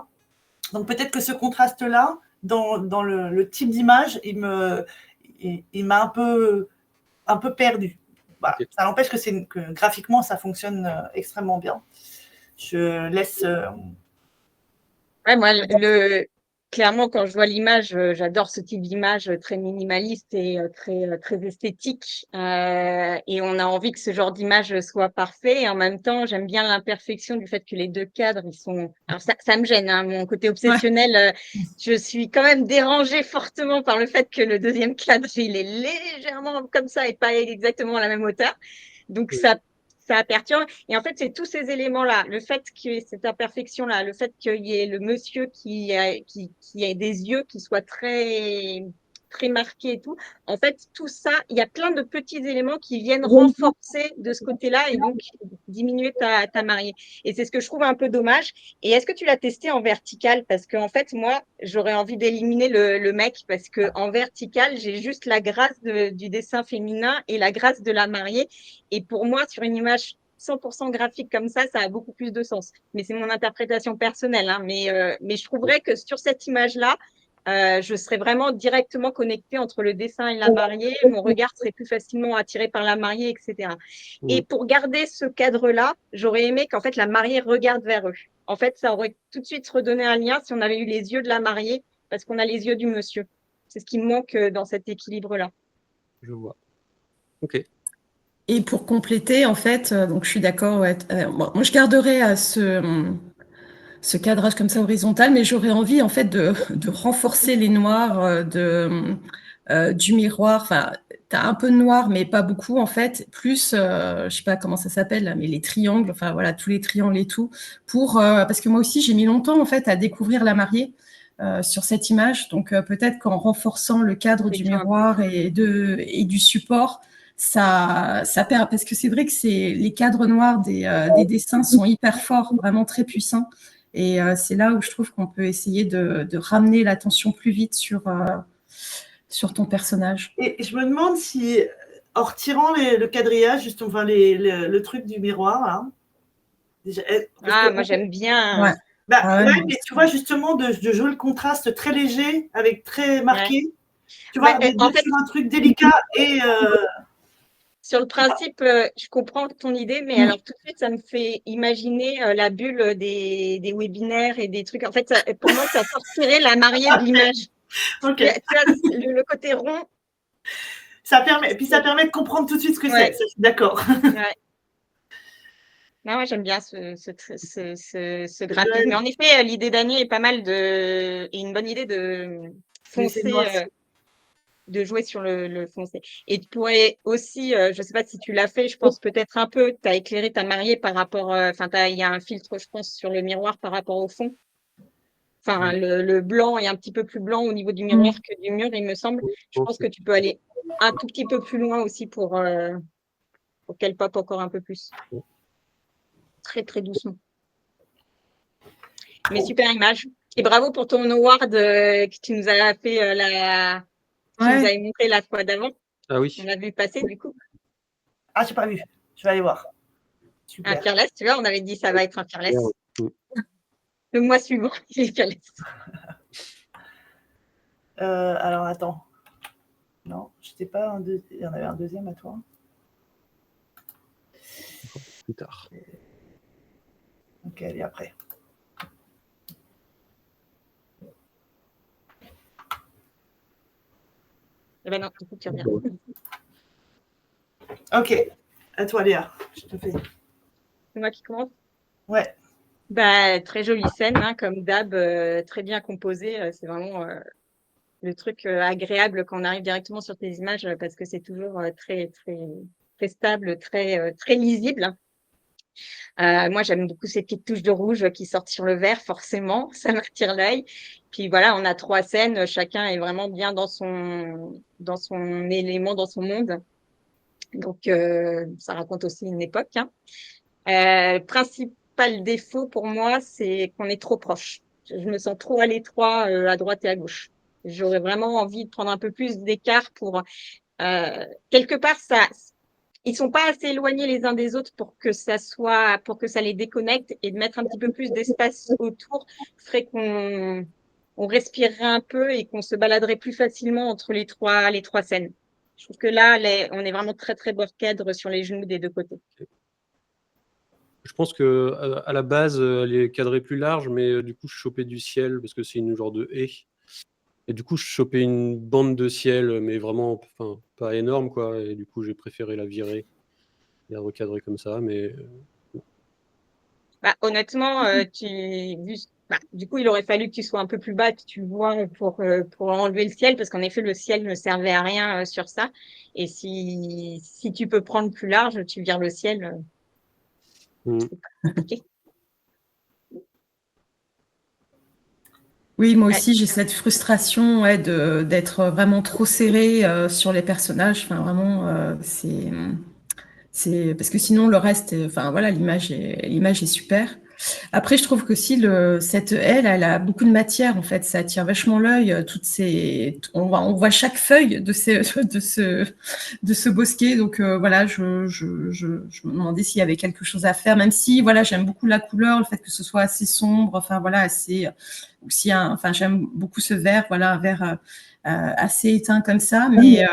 Donc peut-être que ce contraste-là, dans le type d'image, il m'a un peu perdu. Voilà. Okay. Ça n'empêche que graphiquement, ça fonctionne extrêmement bien. Je laisse... Ouais, moi, clairement, quand je vois l'image, j'adore ce type d'image très minimaliste et très esthétique. Et on a envie que ce genre d'image soit parfait. Et en même temps, j'aime bien l'imperfection du fait que les deux cadres, ils sont... Alors, ça me gêne, hein, mon côté obsessionnel. Je suis quand même dérangée fortement par le fait que le deuxième cadre, il est légèrement comme ça et pas exactement à la même hauteur. Donc, ça perturbe. Et en fait, c'est tous ces éléments-là, le fait qu'il y ait cette imperfection-là, le fait qu'il y ait le monsieur qui ait des yeux qui soient très, très marqués et tout. En fait, tout ça, il y a plein de petits éléments qui viennent renforcer de ce côté-là et donc diminuer ta mariée. Et c'est ce que je trouve un peu dommage. Et est-ce que tu l'as testé en vertical? Parce qu'en fait, moi, j'aurais envie d'éliminer le mec parce qu'en vertical, j'ai juste la grâce du dessin féminin et la grâce de la mariée. Et pour moi, sur une image 100% graphique comme ça a beaucoup plus de sens. Mais c'est mon interprétation personnelle. Hein. Mais je trouverais que sur cette image-là, je serais vraiment directement connectée entre le dessin et la mariée. Mon regard serait plus facilement attiré par la mariée, etc. Et pour garder ce cadre-là, j'aurais aimé qu'en fait la mariée regarde vers eux. En fait, ça aurait tout de suite redonné un lien si on avait eu les yeux de la mariée parce qu'on a les yeux du monsieur. C'est ce qui me manque dans cet équilibre-là. Je vois. Ok. Et pour compléter, en fait, donc je suis d'accord, ouais, moi je garderais ce cadrage comme ça horizontal, mais j'aurais envie en fait de renforcer les noirs du miroir. Enfin, tu as un peu de noir, mais pas beaucoup en fait. Plus, je sais pas comment ça s'appelle, mais les triangles, enfin voilà, tous les triangles et tout. Parce que moi aussi, j'ai mis longtemps en fait à découvrir la mariée sur cette image. Donc peut-être qu'en renforçant le cadre du miroir et du support, ça perd, parce que c'est vrai que les cadres noirs des dessins sont hyper forts, vraiment très puissants. Et c'est là où je trouve qu'on peut essayer de ramener l'attention plus vite sur ton personnage. Et je me demande si, en retirant le quadrillage, justement, enfin, le truc du miroir, là, moi j'aime bien. Ouais. Bah, Ah ouais, ouais, non, mais tu vois, justement, de jouer le contraste très léger avec très marqué. Tu Bah, vois, des en deux fait, sur un truc délicat et sur le principe, je comprends ton idée, mais Mm. alors tout de suite, ça me fait imaginer la bulle des webinaires et des trucs. En fait, pour moi, ça sortirait la mariée de l'image. ok. Tu vois, le côté rond. Puis ça permet de comprendre tout de suite ce que Ouais. c'est. Ça, je suis d'accord. Ouais. Non, ouais, j'aime bien ce graphique. Mais en effet, l'idée d'Annie est pas mal et une bonne idée de Laisser le foncer, noir. de jouer sur le foncé. Et tu pourrais aussi, je ne sais pas si tu l'as fait, je pense peut-être un peu, tu as éclairé ta mariée par rapport, enfin, il y a un filtre, je pense, sur le miroir par rapport au fond. Enfin, le blanc est un petit peu plus blanc au niveau du miroir que du mur, il me semble. Je pense que tu peux aller un tout petit peu plus loin aussi pour qu'elle pop encore un peu plus. Très, très doucement. Mais super image. Et bravo pour ton award que tu nous as fait tu nous Ouais. avais montré la fois d'avant. Ah oui. On l'a vu passer du coup. Ah, j'ai pas vu. Je vais aller voir. Un Super. fearless, tu vois, on avait dit ça va être un fearless. Mm. Le mois suivant, il est fearless. Alors, attends. Non, j'étais pas il y en avait un deuxième à toi. Plus tard. Ok, allez, après. Eh ben non, du coup, tu reviens. Ok, à toi, Léa. Je te fais. C'est moi qui commence. Ouais. Bah, très jolie scène, hein, comme d'hab, très bien composée. C'est vraiment le truc agréable quand on arrive directement sur tes images parce que c'est toujours très, très, très stable, très, très lisible. Moi, j'aime beaucoup ces petites touches de rouge qui sortent sur le vert, forcément, ça m'attire l'œil. Puis voilà, on a 3 scènes, chacun est vraiment bien dans son élément, dans son monde. Donc, ça raconte aussi une époque, hein. Principal défaut pour moi, c'est qu'on est trop proche. Je me sens trop à l'étroit à droite et à gauche. J'aurais vraiment envie de prendre un peu plus d'écart pour quelque part ils sont pas assez éloignés les uns des autres pour que ça les déconnecte, et de mettre un petit peu plus d'espace autour ferait qu'on respirerait un peu et qu'on se baladerait plus facilement entre les trois scènes. Je trouve que là, on est vraiment très très bord cadre sur les genoux des deux côtés. Je pense que à la base, elle est cadrée plus large, mais du coup, je chopais du ciel parce que c'est une genre de haie. Et du coup, je chopais une bande de ciel, mais vraiment, enfin, pas énorme, quoi. Et du coup, j'ai préféré la virer et la recadrer comme ça. Mais Bah, honnêtement, du coup, il aurait fallu que tu sois un peu plus bas et que tu le vois pour enlever le ciel, parce qu'en effet, le ciel ne servait à rien sur ça. Et si tu peux prendre plus large, tu vires le ciel. C'est pas compliqué. Oui, moi Ouais. aussi, j'ai cette frustration d'être vraiment trop serré sur les personnages. Enfin, vraiment, c'est parce que sinon le reste, enfin voilà, l'image est super. Après, je trouve que si cette aile, elle a beaucoup de matière en fait, ça attire vachement l'œil. On voit chaque feuille de ce bosquet. Donc voilà, je me demandais s'il y avait quelque chose à faire, même si voilà, j'aime beaucoup la couleur, le fait que ce soit assez sombre, enfin voilà, assez aussi, enfin j'aime beaucoup ce vert, voilà, un vert assez éteint comme ça, mais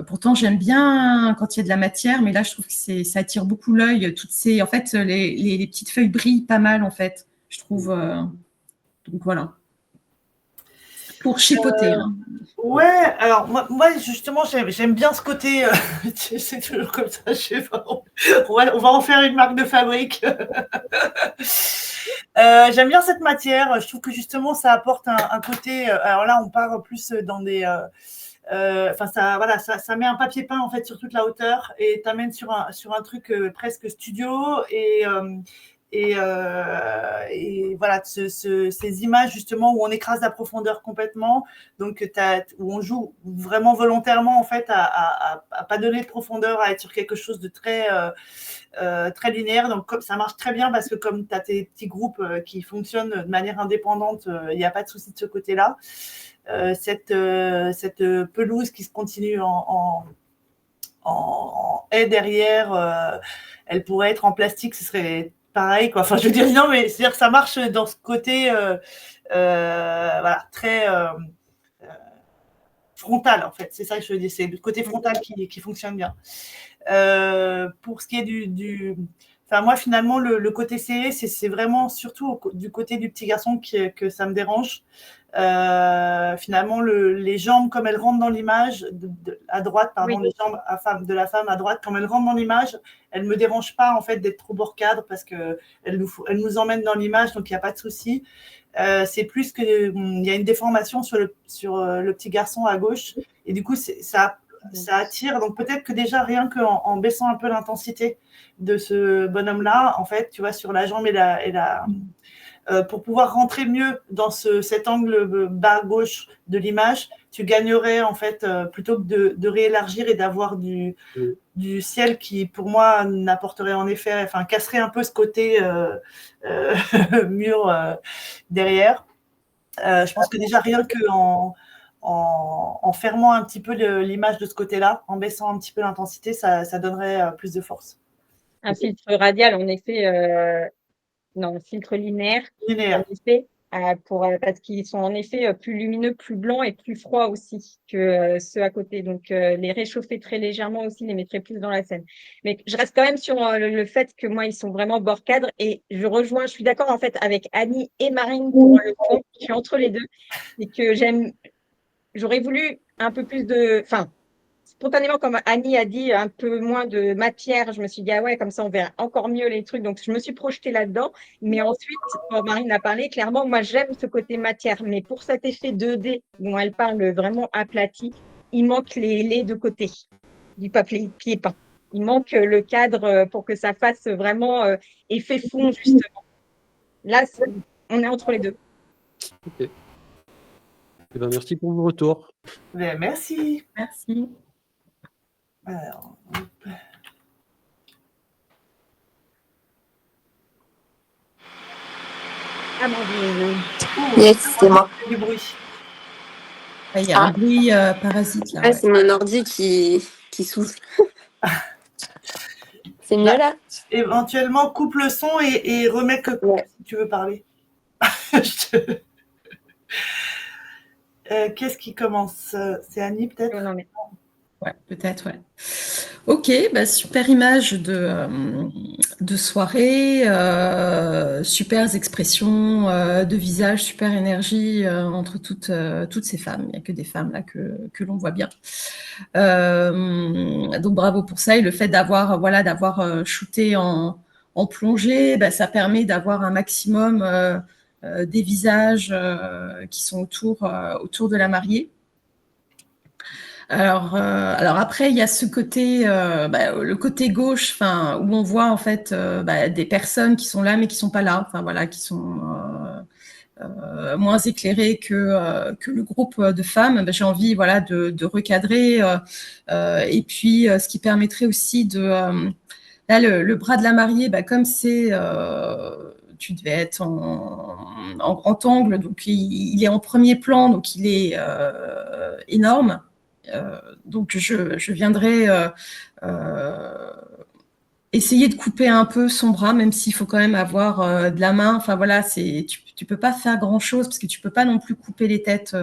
pourtant j'aime bien quand il y a de la matière, mais là je trouve que ça attire beaucoup l'œil. En fait, les petites feuilles brillent pas mal en fait, je trouve. Donc voilà. Pour chipoter. Hein. Ouais, alors moi justement, j'aime bien ce côté. C'est toujours comme ça, je sais pas. On va en faire une marque de fabrique. J'aime bien cette matière. Je trouve que justement, ça apporte un côté. Alors là, on part plus dans des. Enfin, ça met un papier peint en fait sur toute la hauteur et t'amène sur un truc presque studio et voilà ces images justement où on écrase la profondeur complètement, donc où on joue vraiment volontairement en fait à pas donner de profondeur, à être sur quelque chose de très très linéaire. Donc ça marche très bien parce que comme tu as tes petits groupes qui fonctionnent de manière indépendante, il n'y a pas de souci de ce côté-là. Cette pelouse qui se continue en haie derrière, elle pourrait être en plastique, ce serait pareil, quoi. Enfin, je veux dire, non, mais c'est-à-dire que ça marche dans ce côté voilà, très frontal, en fait. C'est ça que je veux dire. C'est le côté frontal qui fonctionne bien. Pour ce qui est Enfin, moi, finalement, le côté serré, c'est vraiment surtout du côté du petit garçon que ça me dérange. Finalement, les jambes, comme elles rentrent dans l'image, à droite, pardon, Oui. les jambes de la femme à droite, comme elles rentrent dans l'image, elles ne me dérangent pas, en fait, d'être trop hors cadre parce qu'elles nous emmènent dans l'image, donc il n'y a pas de souci. C'est plus qu'il y a une déformation sur le petit garçon à gauche, et du coup, ça attire. Donc peut-être que déjà, rien qu'en baissant un peu l'intensité de ce bonhomme-là, en fait, tu vois, sur la jambe pour pouvoir rentrer mieux dans cet angle bas gauche de l'image, tu gagnerais, en fait, plutôt que de réélargir et d'avoir du ciel qui, pour moi, n'apporterait en effet, enfin, casserait un peu ce côté mur derrière. Je pense que déjà, rien qu'en fermant un petit peu l'image de ce côté-là, en baissant un petit peu l'intensité, ça donnerait plus de force. Un filtre radial, en effet, non, filtre linéaire, Linéaire. en effet, parce qu'ils sont en effet plus lumineux, plus blancs et plus froids aussi que ceux à côté. Donc, les réchauffer très légèrement aussi les mettrait plus dans la scène. Mais je reste quand même sur le fait que moi, ils sont vraiment bord cadre, et je suis d'accord en fait avec Annie et Marine pour le fond. Je suis entre les deux et que j'aurais voulu un peu plus enfin, spontanément, comme Annie a dit, un peu moins de matière. Je me suis dit, ah ouais, comme ça, on verra encore mieux les trucs. Donc, je me suis projetée là-dedans. Mais ensuite, quand Marine l'a parlé, clairement, moi, j'aime ce côté matière. Mais pour cet effet 2D, dont elle parle vraiment aplati, il manque les deux côtés du papier peint. Il manque le cadre pour que ça fasse vraiment effet fond, justement. Là, on est entre les deux. Ok. Eh ben, merci pour vos retours. Ben, merci. Merci. Alors, Amandine. Yes, c'est moi. du bruit. Il y a un bruit parasite là. Ah, c'est mon ordi qui souffle. C'est mieux là? Éventuellement, coupe le son et remets que si tu veux parler. Qu'est-ce qui commence? C'est Annie, peut-être? Non, mais... Ouais, peut-être, ouais. Ok, bah, super image de soirée, super expressions de visage, super énergie entre toutes ces femmes. Il n'y a que des femmes là que l'on voit bien. Donc bravo pour ça. Et le fait d'avoir shooté en plongée, bah, ça permet d'avoir un maximum des visages qui sont autour de la mariée. Alors après, il y a ce côté, le côté gauche, où on voit en fait des personnes qui sont là mais qui sont pas là, qui sont moins éclairées que le groupe de femmes. J'ai envie, de recadrer. Et puis, ce qui permettrait aussi de là, le bras de la mariée, comme c'est tu devais être en grand angle, donc il est en premier plan, donc il est énorme. Donc je viendrai essayer de couper un peu son bras, même s'il faut quand même avoir de la main. Enfin voilà, tu peux pas faire grand chose parce que tu peux pas non plus couper les têtes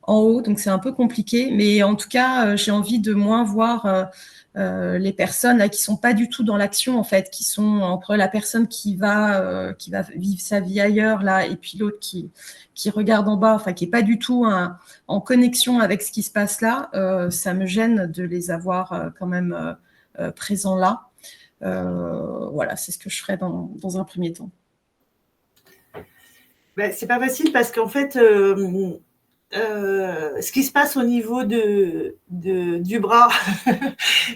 en haut, donc c'est un peu compliqué. Mais en tout cas, j'ai envie de moins voir les personnes là qui sont pas du tout dans l'action en fait, qui sont entre la personne qui va vivre sa vie ailleurs là et puis l'autre qui regarde en bas, qui est pas du tout en connexion avec ce qui se passe là. Ça me gêne de les avoir quand même présents là. Voilà, c'est ce que je ferais dans un premier temps. C'est pas facile parce qu'en fait, ce qui se passe au niveau du bras,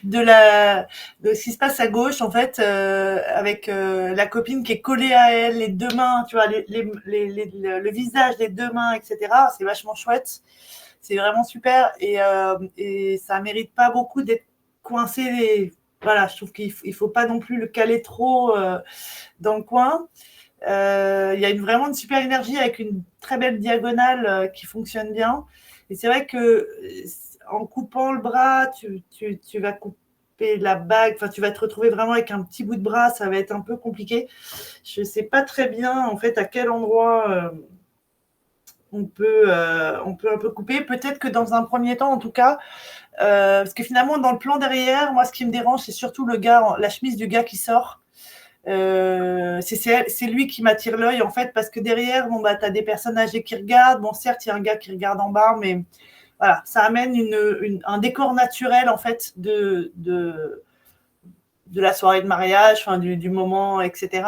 de ce qui se passe à gauche, en fait, avec la copine qui est collée à elle, les deux mains, tu vois, le visage, les deux mains, etc. C'est vachement chouette. C'est vraiment super et ça mérite pas beaucoup d'être coincé. Voilà, je trouve qu'il faut pas non plus le caler trop dans le coin. Il y a vraiment une super énergie avec une très belle diagonale qui fonctionne bien. Et c'est vrai que en coupant le bras, tu vas couper la bague. Enfin, tu vas te retrouver vraiment avec un petit bout de bras. Ça va être un peu compliqué. Je ne sais pas très bien, en fait, à quel endroit on peut un peu couper. Peut-être que dans un premier temps, en tout cas, parce que finalement, dans le plan derrière, moi, ce qui me dérange, c'est surtout la chemise du gars qui sort. C'est lui qui m'attire l'œil, en fait, parce que derrière, bon, bah, tu as des personnes âgées qui regardent. Bon, certes, il y a un gars qui regarde en bas, mais voilà, ça amène un décor naturel, en fait, de la soirée de mariage, enfin, du moment, etc.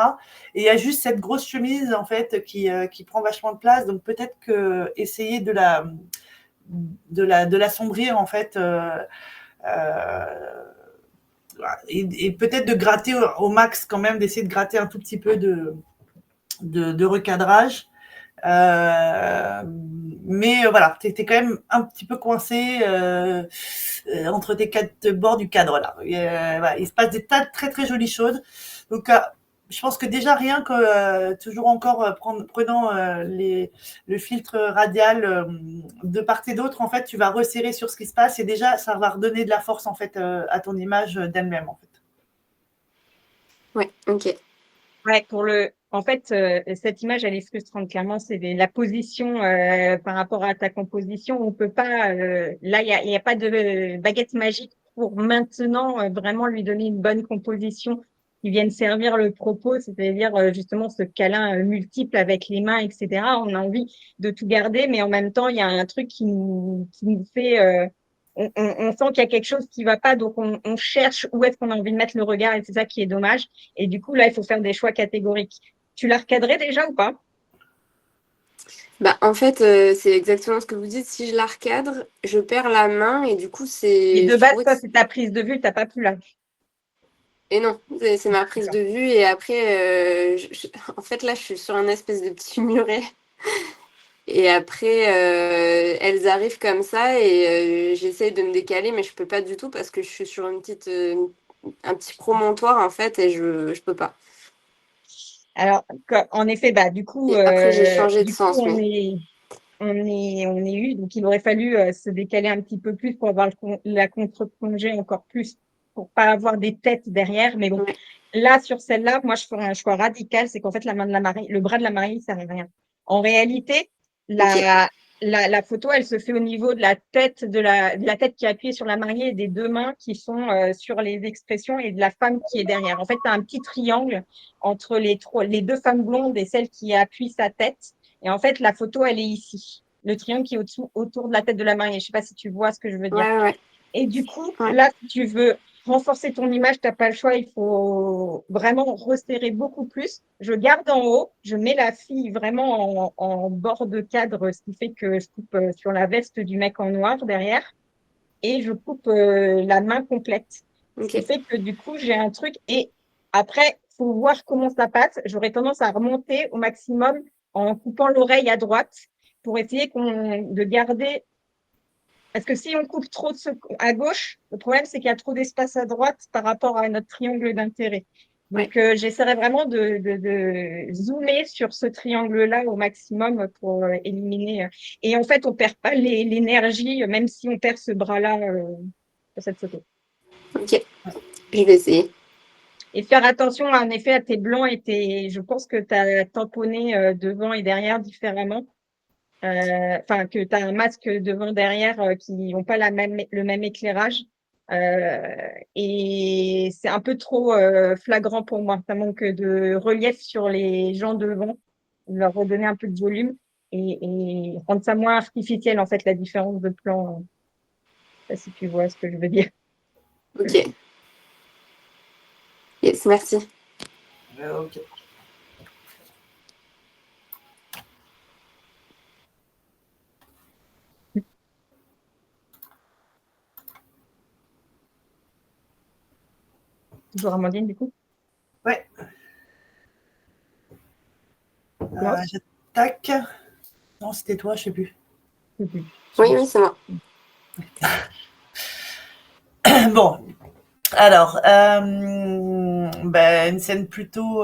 Et il y a juste cette grosse chemise, en fait, qui prend vachement de place. Donc, peut-être que essayer de l'assombrir, en fait, et peut-être de gratter au max quand même, d'essayer de gratter un tout petit peu de recadrage. Mais voilà, tu es quand même un petit peu coincé entre tes quatre bords du cadre là. Voilà, il se passe des tas de très très jolies choses. Donc je pense que déjà rien que toujours encore prenant le filtre radial de part et d'autre, en fait, tu vas resserrer sur ce qui se passe et déjà ça va redonner de la force en fait à ton image d'elle-même en fait. Ouais, ok. Ouais, en fait, cette image, elle est frustrante. Clairement, c'est la position par rapport à ta composition. On peut pas. Là, il y a pas de baguette magique pour maintenant vraiment lui donner une bonne composition qui vienne servir le propos, c'est-à-dire justement ce câlin multiple avec les mains, etc. On a envie de tout garder, mais en même temps, il y a un truc qui nous fait. On sent qu'il y a quelque chose qui va pas, donc on cherche où est-ce qu'on a envie de mettre le regard, et c'est ça qui est dommage. Et du coup, là, il faut faire des choix catégoriques. Tu l'as recadré déjà ou pas? Bah, en fait, c'est exactement ce que vous dites. Si je la recadre, je perds la main et du coup, Et de je base, trouvais toi, c'est ta prise de vue, t'as pas plus large. Et non, c'est ma prise de vue. Et après, en fait, là, je suis sur un espèce de petit muret. Et après, elles arrivent comme ça et j'essaye de me décaler, mais je peux pas du tout parce que je suis sur un petit promontoire, en fait, et je peux pas. Alors, en effet, bah, du coup, Et après, j'ai changé de sens, on mais est eu. Donc, il aurait fallu se décaler un petit peu plus pour avoir la contre-plongée encore plus, pour pas avoir des têtes derrière. Mais bon, ouais. là, sur celle-là, moi, je ferais un choix radical, c'est qu'en fait, le bras de la mariée, ça sert à rien. En réalité, Ok. la photo, elle se fait au niveau de la tête, de la tête qui est appuyée sur la mariée et des deux mains qui sont sur les expressions et de la femme qui est derrière. En fait, tu as un petit triangle entre les deux femmes blondes et celle qui appuie sa tête. Et en fait, la photo, elle est ici. Le triangle qui est autour de la tête de la mariée. Je ne sais pas si tu vois ce que je veux dire. Ouais. Et du coup, Ouais. là, si tu veux renforcer ton image, tu n'as pas le choix. Il faut vraiment resserrer beaucoup plus. Je garde en haut. Je mets la fille vraiment en bord de cadre, ce qui fait que je coupe sur la veste du mec en noir derrière. Et je coupe la main complète. Ce qui Ok. fait que du coup, j'ai un truc. Et après, il faut voir comment ça passe. J'aurais tendance à remonter au maximum en coupant l'oreille à droite pour essayer de garder. Parce que si on coupe trop à gauche, le problème, c'est qu'il y a trop d'espace à droite par rapport à notre triangle d'intérêt. Donc, j'essaierai vraiment de zoomer sur ce triangle-là au maximum pour éliminer. Et en fait, on ne perd pas l'énergie, même si on perd ce bras-là sur cette photo. Ok. Je vais essayer. Et faire attention, en effet, à tes blancs et je pense que tu as tamponné devant et derrière différemment. Enfin, que tu as un masque devant, derrière qui n'ont pas le même éclairage. Et c'est un peu trop flagrant pour moi. Ça manque de relief sur les gens devant, leur redonner un peu de volume et rendre ça moins artificiel, en fait, la différence de plan. Je sais pas si tu vois ce que je veux dire. Ok. Yes, merci. Ok. Toujours Amandine, du coup? Ouais. Non, J'attaque. Non, c'était toi, je sais plus. Oui, c'est moi. Bon, alors, une scène plutôt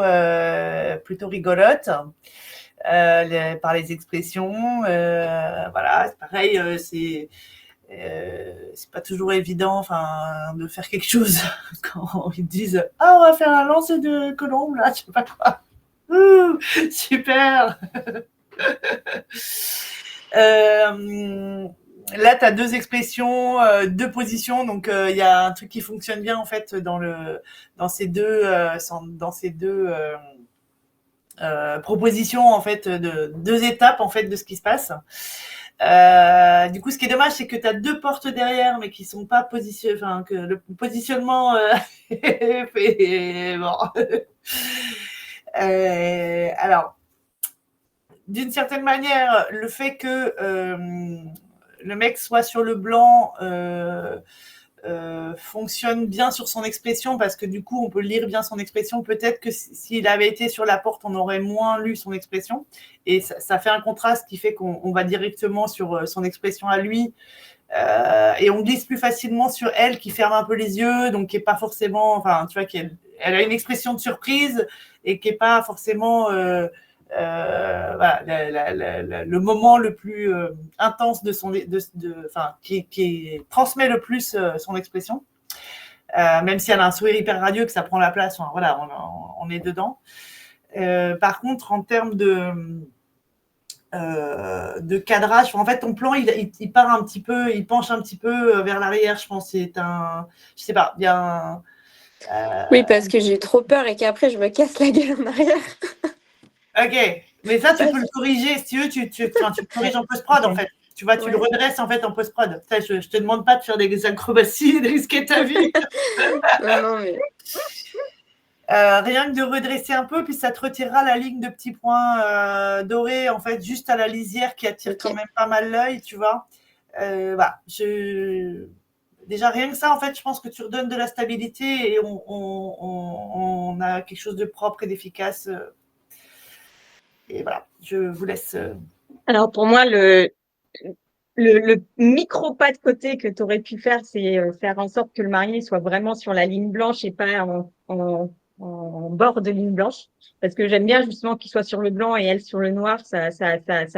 rigolote par les expressions. Voilà, c'est pareil, c'est pas toujours évident, enfin, de faire quelque chose quand ils te disent ah, on va faire un lancer de colombe là, je sais pas quoi. Super. Là, tu as deux expressions, deux positions, donc il y a un truc qui fonctionne bien en fait dans ces deux propositions en fait, de deux étapes en fait de ce qui se passe. Du coup, ce qui est dommage, c'est que tu as deux portes derrière, mais qui sont pas positionnées, enfin, que le positionnement bon. Alors, d'une certaine manière, le fait que le mec soit sur le blanc fonctionne bien sur son expression, parce que du coup, on peut lire bien son expression. Peut-être que s'il avait été sur la porte, on aurait moins lu son expression. Et ça fait un contraste qui fait qu'on va directement sur son expression à lui. Et on glisse plus facilement sur elle qui ferme un peu les yeux, donc qui est pas forcément, enfin, tu vois, elle a une expression de surprise et qui est pas forcément voilà, le moment le plus intense de son, enfin, qui transmet le plus son expression, même si elle a un sourire hyper radieux que ça prend la place. Enfin, voilà, on est dedans. Par contre, en termes de cadrage. En fait, ton plan, il part un petit peu, il penche un petit peu vers l'arrière, je pense. Je sais pas, il y a Oui, parce que j'ai trop peur et qu'après, je me casse la gueule en arrière. Ok, mais ça, tu peux le corriger. Si tu veux, tu le corriges en post-prod, en fait. Tu vois, tu le redresses, en fait, en post-prod. Je te demande pas de faire des acrobaties, de risquer ta vie. Non, mais... Rien que de redresser un peu, puis ça te retirera la ligne de petits points dorés, en fait, juste à la lisière qui attire quand même pas mal l'œil, tu vois. Voilà. Déjà, rien que ça, en fait, je pense que tu redonnes de la stabilité et on a quelque chose de propre et d'efficace. Et voilà, je vous laisse. Alors, pour moi, le micro pas de côté que tu aurais pu faire, c'est faire en sorte que le marié soit vraiment sur la ligne blanche et pas en bord de ligne blanche. Parce que j'aime bien justement qu'il soit sur le blanc et elle sur le noir. Ça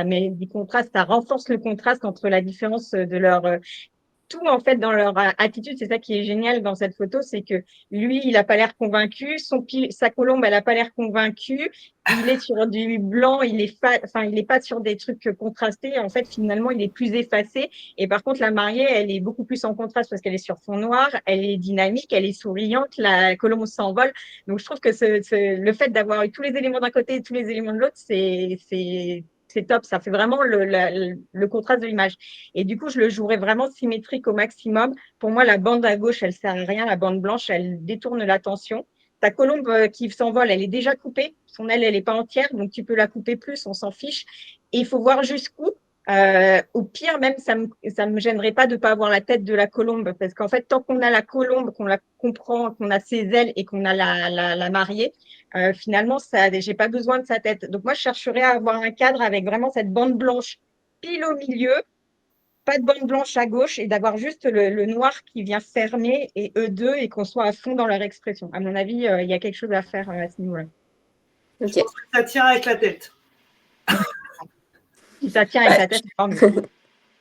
met du contraste, ça renforce le contraste entre la différence de leur tout en fait dans leur attitude. C'est ça qui est génial dans cette photo, c'est que lui, il a pas l'air convaincu, sa colombe, elle a pas l'air convaincue. Il est sur du blanc, il est pas sur des trucs contrastés. En fait, finalement, il est plus effacé. Et par contre, la mariée, elle est beaucoup plus en contraste parce qu'elle est sur fond noir, elle est dynamique, elle est souriante, la colombe s'envole. Donc, je trouve que le fait d'avoir eu tous les éléments d'un côté et tous les éléments de l'autre, c'est top. Ça fait vraiment le contraste de l'image. Et du coup, je le jouerais vraiment symétrique au maximum. Pour moi, la bande à gauche, elle sert à rien. La bande blanche, elle détourne l'attention. Ta colombe qui s'envole, elle est déjà coupée. Son aile, elle n'est pas entière, donc tu peux la couper plus, on s'en fiche. Et il faut voir jusqu'où. Au pire, même, ça me gênerait pas de pas avoir la tête de la colombe, parce qu'en fait, tant qu'on a la colombe, qu'on la comprend, qu'on a ses ailes et qu'on a la mariée, finalement, j'ai pas besoin de sa tête. Donc moi, je chercherais à avoir un cadre avec vraiment cette bande blanche pile au milieu, pas de bande blanche à gauche et d'avoir juste le noir qui vient fermer et eux deux et qu'on soit à fond dans leur expression. À mon avis, il y a quelque chose à faire à ce niveau-là. Je pense que ça tient avec la tête. Si ça tient avec la tête, c'est pas mieux.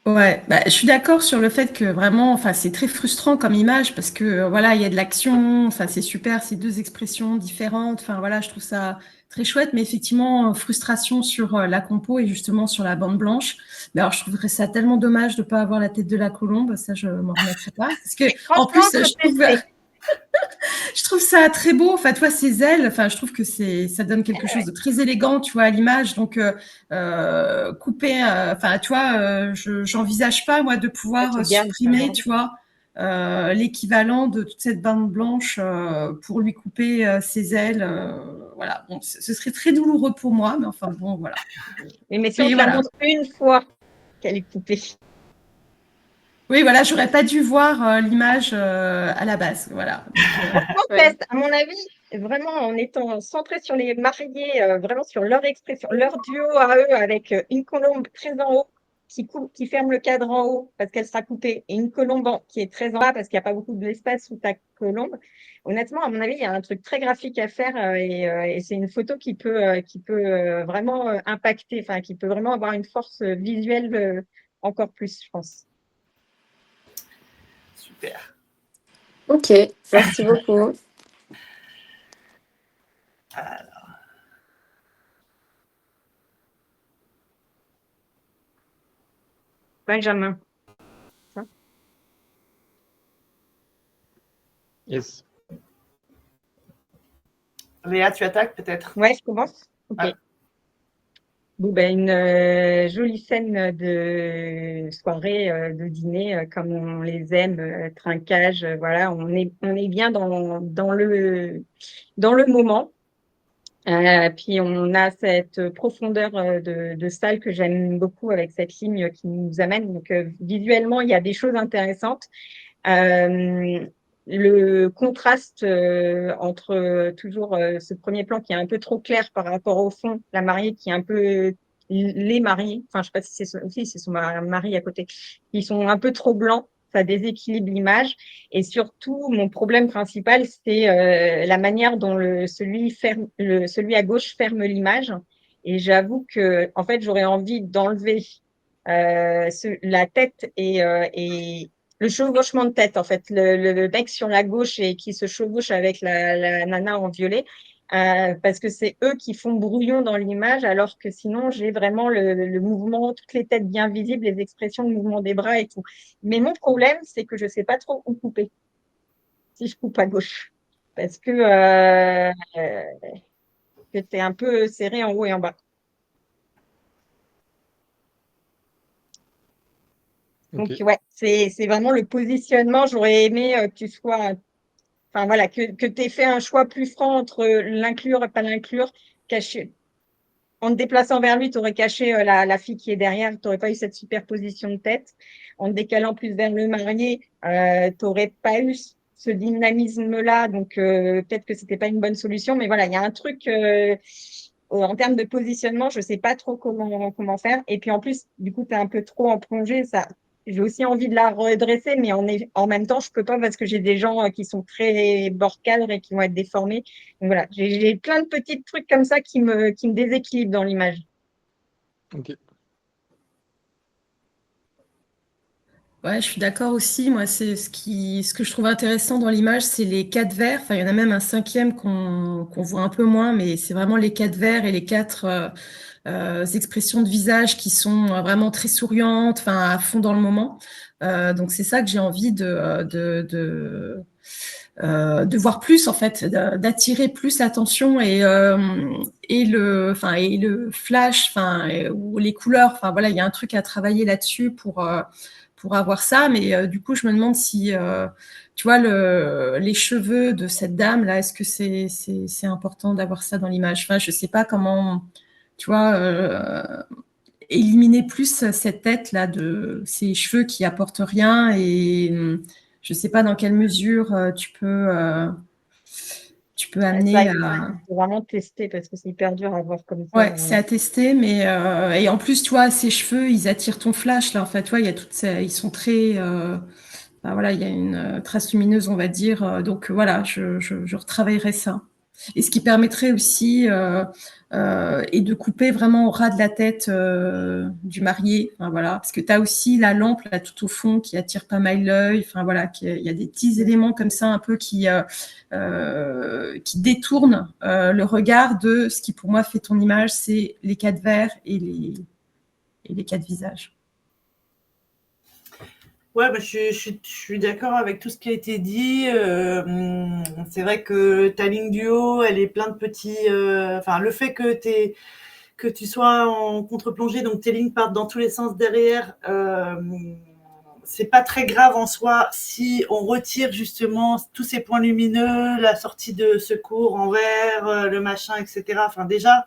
Ouais, je suis d'accord sur le fait que vraiment, enfin, c'est très frustrant comme image parce que voilà, il y a de l'action, enfin, c'est super, c'est deux expressions différentes, enfin voilà, je trouve ça très chouette, mais effectivement, frustration sur la compo et justement sur la bande blanche. Mais alors, je trouverais ça tellement dommage de pas avoir la tête de la colombe, ça, je m'en remettrai pas, parce que en plus, je trouve ça très beau. Enfin, tu vois, ses ailes, enfin, je trouve que ça donne quelque chose de très élégant, tu vois, à l'image. Donc, couper, enfin, tu vois, j'envisage pas, moi, de pouvoir supprimer, tu vois, l'équivalent de toute cette bande blanche pour lui couper ses ailes. Voilà. Bon, ce serait très douloureux pour moi, mais enfin, bon, voilà. Mais si on te la montre une fois qu'elle est coupée. Oui, voilà, j'aurais pas dû voir l'image à la base, voilà. À mon avis, vraiment en étant centré sur les mariés, vraiment sur leur expression, leur duo à eux, avec une colombe très en haut qui ferme le cadre en haut parce qu'elle sera coupée et une colombe qui est très en bas parce qu'il n'y a pas beaucoup d'espace sous ta colombe. Honnêtement, à mon avis, il y a un truc très graphique à faire et c'est une photo qui peut vraiment impacter, enfin qui peut vraiment avoir une force visuelle encore plus, je pense. Super. Ok, merci beaucoup. Benjamin. Yes. Léa, tu attaques peut-être? Ouais, je commence. Ok. Ouais. Bon, ben, une jolie scène de soirée, de dîner, comme on les aime, trinquage, voilà, on est bien dans le moment. Puis on a cette profondeur de salle que j'aime beaucoup avec cette ligne qui nous amène. Donc visuellement, il y a des choses intéressantes. Le contraste entre toujours ce premier plan qui est un peu trop clair par rapport au fond, la mariée qui est un peu les mariés, enfin je sais pas si c'est son mari à côté, qui sont un peu trop blancs, ça déséquilibre l'image. Et surtout, mon problème principal, c'est la manière dont celui à gauche ferme l'image. Et j'avoue que, en fait, j'aurais envie d'enlever la tête et le chevauchement de tête, en fait. Le mec sur la gauche et qui se chevauche avec la nana en violet. Parce que c'est eux qui font brouillon dans l'image, alors que sinon, j'ai vraiment le mouvement, toutes les têtes bien visibles, les expressions, le mouvement des bras et tout. Mais mon problème, c'est que je ne sais pas trop où couper, si je coupe à gauche. Parce que c'est un peu serré en haut et en bas. Donc, Ok. ouais, c'est vraiment le positionnement. J'aurais aimé que tu sois, enfin voilà, que tu aies fait un choix plus franc entre l'inclure et pas l'inclure, caché. En te déplaçant vers lui, tu aurais caché la fille qui est derrière, tu n'aurais pas eu cette superposition de tête. En te décalant plus vers le marié, tu n'aurais pas eu ce dynamisme-là. Donc, peut-être que c'était pas une bonne solution. Mais voilà, il y a un truc en termes de positionnement, je sais pas trop comment faire. Et puis, en plus, du coup, tu es un peu trop en plongée. Ça, j'ai aussi envie de la redresser, mais en même temps, je peux pas parce que j'ai des gens qui sont très bord cadre et qui vont être déformés. Donc voilà, j'ai plein de petits trucs comme ça qui me déséquilibrent dans l'image. Ok. Ouais, je suis d'accord aussi. Moi, c'est ce que je trouve intéressant dans l'image, c'est les quatre vers. Enfin, il y en a même un cinquième qu'on voit un peu moins, mais c'est vraiment les quatre vers et les quatre expressions de visage qui sont vraiment très souriantes, enfin à fond dans le moment. Donc c'est ça que j'ai envie de voir plus en fait, d'attirer plus l'attention et le flash, ou les couleurs. Enfin voilà, il y a un truc à travailler là-dessus pour avoir ça. Mais du coup, je me demande si tu vois les cheveux de cette dame là, est-ce que c'est important d'avoir ça dans l'image? Enfin, je sais pas comment, tu vois. Éliminer plus cette tête là de ces cheveux qui apportent rien et je sais pas dans quelle mesure tu peux amener à. Faut vraiment tester parce que c'est hyper dur à voir comme ça. Ouais, c'est à tester, mais et en plus, tu vois, ces cheveux, ils attirent ton flash là. En fait, tu vois, il y a ils sont très, voilà, il y a une trace lumineuse, on va dire. Donc voilà, je retravaillerai ça. Et ce qui permettrait aussi et de couper vraiment au ras de la tête du marié. Enfin, voilà, parce que tu as aussi la lampe là tout au fond qui attire pas mal l'œil. Enfin voilà, il y a des petits éléments comme ça un peu qui détournent le regard de ce qui pour moi fait ton image, c'est les quatre vers et les quatre visages. Ouais, bah, je suis d'accord avec tout ce qui a été dit. C'est vrai que ta ligne du haut, elle est plein de petits. Enfin, le fait que tu sois en contre-plongée, donc tes lignes partent dans tous les sens derrière, c'est pas très grave en soi si on retire justement tous ces points lumineux, la sortie de secours en vert, le machin, etc. Enfin, déjà,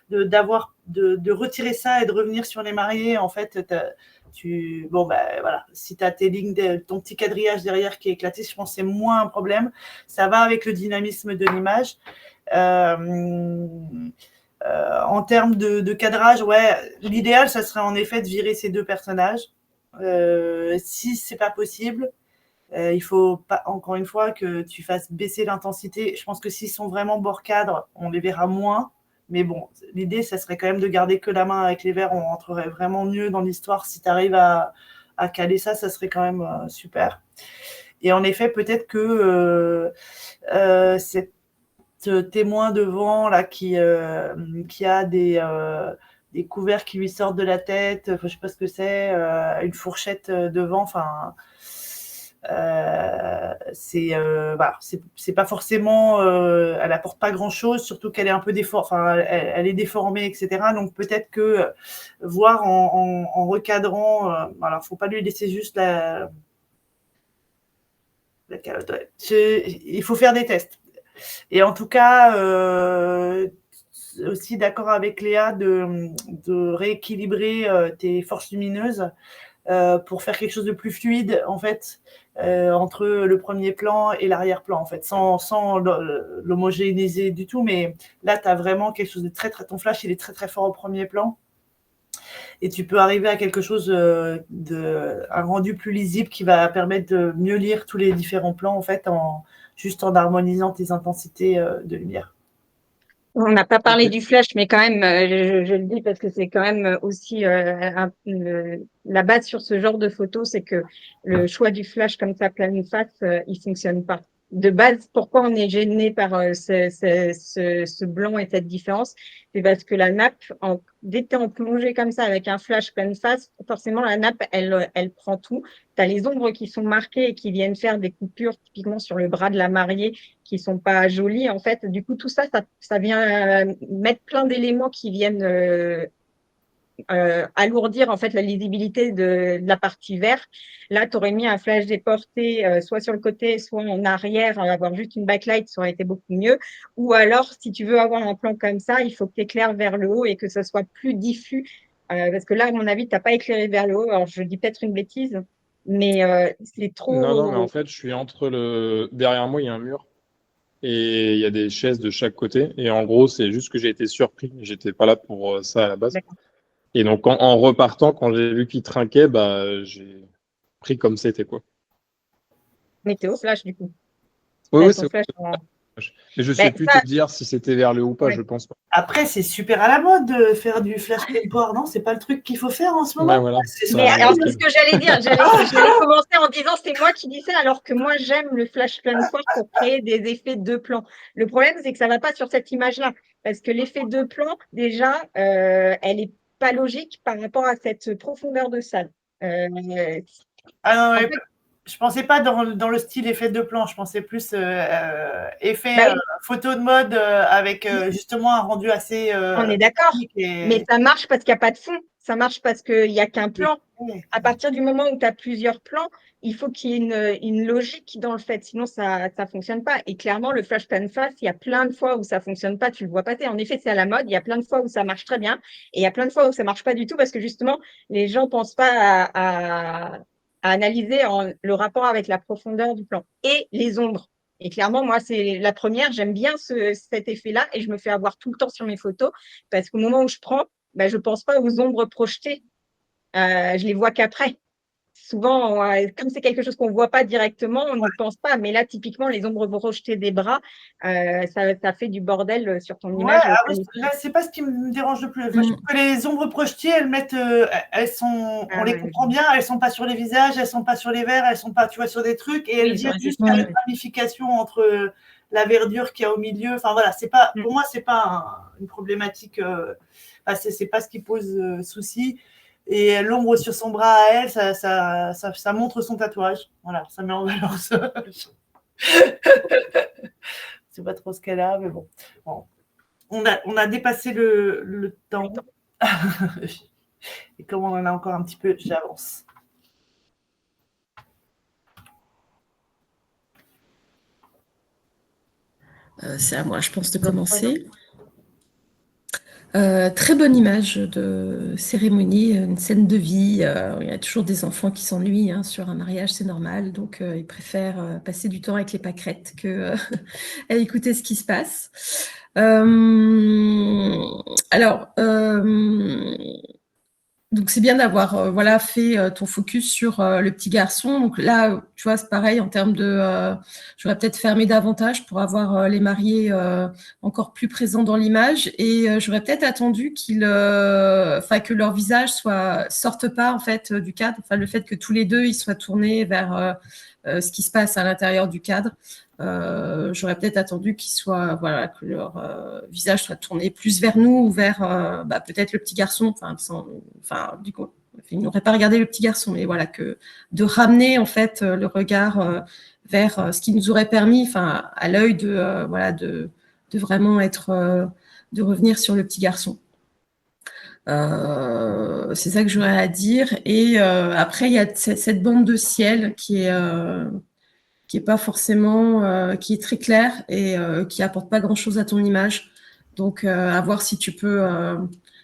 de retirer ça et de revenir sur les mariés, en fait, bon, ben voilà, si tu as tes lignes, ton petit quadrillage derrière qui est éclaté, je pense que c'est moins un problème. Ça va avec le dynamisme de l'image. En termes de cadrage, ouais, l'idéal, ça serait en effet de virer ces deux personnages. Si c'est pas possible, il faut pas, encore une fois, que tu fasses baisser l'intensité. Je pense que s'ils sont vraiment bord cadre, on les verra moins. Mais bon, l'idée, ça serait quand même de garder que la main avec les verres. On rentrerait vraiment mieux dans l'histoire. Si tu arrives à caler ça, ça serait quand même super. Et en effet, peut-être que cette témoin devant là qui a des couverts qui lui sortent de la tête, je sais pas ce que c'est, une fourchette devant, enfin voilà, c'est pas forcément, elle apporte pas grand chose, surtout qu'elle est un peu elle est déformée, etc. Donc peut-être que voir en recadrant, alors faut pas lui laisser juste la calotte. Ouais. Il faut faire des tests. Et en tout cas, aussi d'accord avec Léa de rééquilibrer tes forces lumineuses pour faire quelque chose de plus fluide, en fait, entre le premier plan et l'arrière-plan, en fait, sans l'homogénéiser du tout. Mais là, tu as vraiment quelque chose de très, très... Ton flash, il est très, très fort au premier plan. Et tu peux arriver à quelque chose, un rendu plus lisible qui va permettre de mieux lire tous les différents plans, en fait, juste en harmonisant tes intensités de lumière. On n'a pas parlé du flash, mais quand même, je le dis parce que c'est quand même aussi la base sur ce genre de photo, c'est que le choix du flash comme ça, pleine face, il fonctionne pas. De base, pourquoi on est gêné par ce blanc et cette différence? C'est parce que la nappe, dès que tu es en plongée comme ça avec un flash pleine face, forcément la nappe, elle prend tout. Tu as les ombres qui sont marquées et qui viennent faire des coupures typiquement sur le bras de la mariée qui sont pas jolies en fait. Du coup, tout ça, ça vient mettre plein d'éléments qui viennent alourdir en fait la lisibilité de la partie verte. Là, tu aurais mis un flash déporté soit sur le côté, soit en arrière, avoir juste une backlight, ça aurait été beaucoup mieux. Ou alors, si tu veux avoir un plan comme ça, il faut que tu éclaires vers le haut et que ça soit plus diffus. Parce que là, à mon avis, tu n'as pas éclairé vers le haut. Alors, je dis peut-être une bêtise, mais c'est trop... Non, mais en fait, je suis entre le... Derrière moi, il y a un mur. Et il y a des chaises de chaque côté. Et en gros, c'est juste que j'ai été surpris. J'étais pas là pour ça à la base. Et donc, en repartant, quand j'ai vu qu'il trinquait, bah, j'ai pris comme c'était, quoi. Mais t'es au flash, du coup. Oui, c'est flash. Mais je sais plus te dire si c'était vers le haut ou pas, je pense pas. Après, c'est super à la mode de faire du flash tempore, non? C'est pas le truc qu'il faut faire en ce moment? Ouais, voilà. Mais alors, c'est ce que j'allais dire. J'allais commencer en disant c'est moi qui dis ça, alors que moi, j'aime le flash tempore pour créer des effets de plan. Le problème, c'est que ça va pas sur cette image-là. Parce que l'effet de plan, déjà, elle est pas logique par rapport à cette profondeur de salle. Ah non, je pensais pas dans le style effet de plan, je pensais plus effet photo de mode avec justement un rendu assez. On est d'accord, mais ça marche parce qu'il n'y a pas de fond, ça marche parce qu'il n'y a qu'un plan. À partir du moment où tu as plusieurs plans, il faut qu'il y ait une logique dans le fait, sinon ça ne fonctionne pas. Et clairement, le flash pleine face, il y a plein de fois où ça ne fonctionne pas, tu ne le vois pas. En effet, c'est à la mode, il y a plein de fois où ça marche très bien, et il y a plein de fois où ça ne marche pas du tout parce que justement, les gens ne pensent pas à analyser le rapport avec la profondeur du plan et les ombres. Et clairement, moi, c'est la première, j'aime bien cet effet-là et je me fais avoir tout le temps sur mes photos parce qu'au moment où je prends, je ne pense pas aux ombres projetées. Je les vois qu'après. Souvent, comme c'est quelque chose qu'on ne voit pas directement, on n'y pense pas. Mais là, typiquement, les ombres projetées des bras, ça fait du bordel sur ton image. Là, c'est pas ce qui me dérange le plus. Je trouve que les ombres projetées, elles mettent, on les comprend bien, elles sont pas sur les visages, elles sont pas sur les verres, elles sont pas, tu vois, sur des trucs, et elles viennent juste faire une ramification entre la verdure qu'il y a au milieu. Enfin voilà, c'est pas, pour moi, c'est pas une problématique. C'est pas ce qui pose souci. Et l'ombre sur son bras à elle, ça montre son tatouage. Voilà, ça met en valeur ça. C'est pas trop ce qu'elle a, mais bon. On a dépassé le temps. Et comme on en a encore un petit peu, j'avance. C'est à moi, je pense, de commencer. Très bonne image de cérémonie, une scène de vie. Il y a toujours des enfants qui s'ennuient sur un mariage, c'est normal. Donc, ils préfèrent passer du temps avec les pâquerettes que à écouter ce qui se passe. Alors, Donc, c'est bien d'avoir voilà, fait ton focus sur le petit garçon. Donc là, tu vois, c'est pareil en termes de... j'aurais peut-être fermé davantage pour avoir les mariés encore plus présents dans l'image. Et j'aurais peut-être attendu que leur visage sorte pas en fait du cadre. Enfin, le fait que tous les deux, ils soient tournés vers ce qui se passe à l'intérieur du cadre. J'aurais peut-être attendu voilà, que leur visage soit tourné plus vers nous ou vers peut-être le petit garçon. Du coup, ils n'auraient pas regardé le petit garçon, mais voilà, de ramener en fait le regard vers ce qui nous aurait permis, à l'œil de vraiment être, de revenir sur le petit garçon. C'est ça que j'aurais à dire. Et après, il y a cette bande de ciel qui est pas forcément, qui est très clair et qui apporte pas grand-chose à ton image. Donc, à voir si tu peux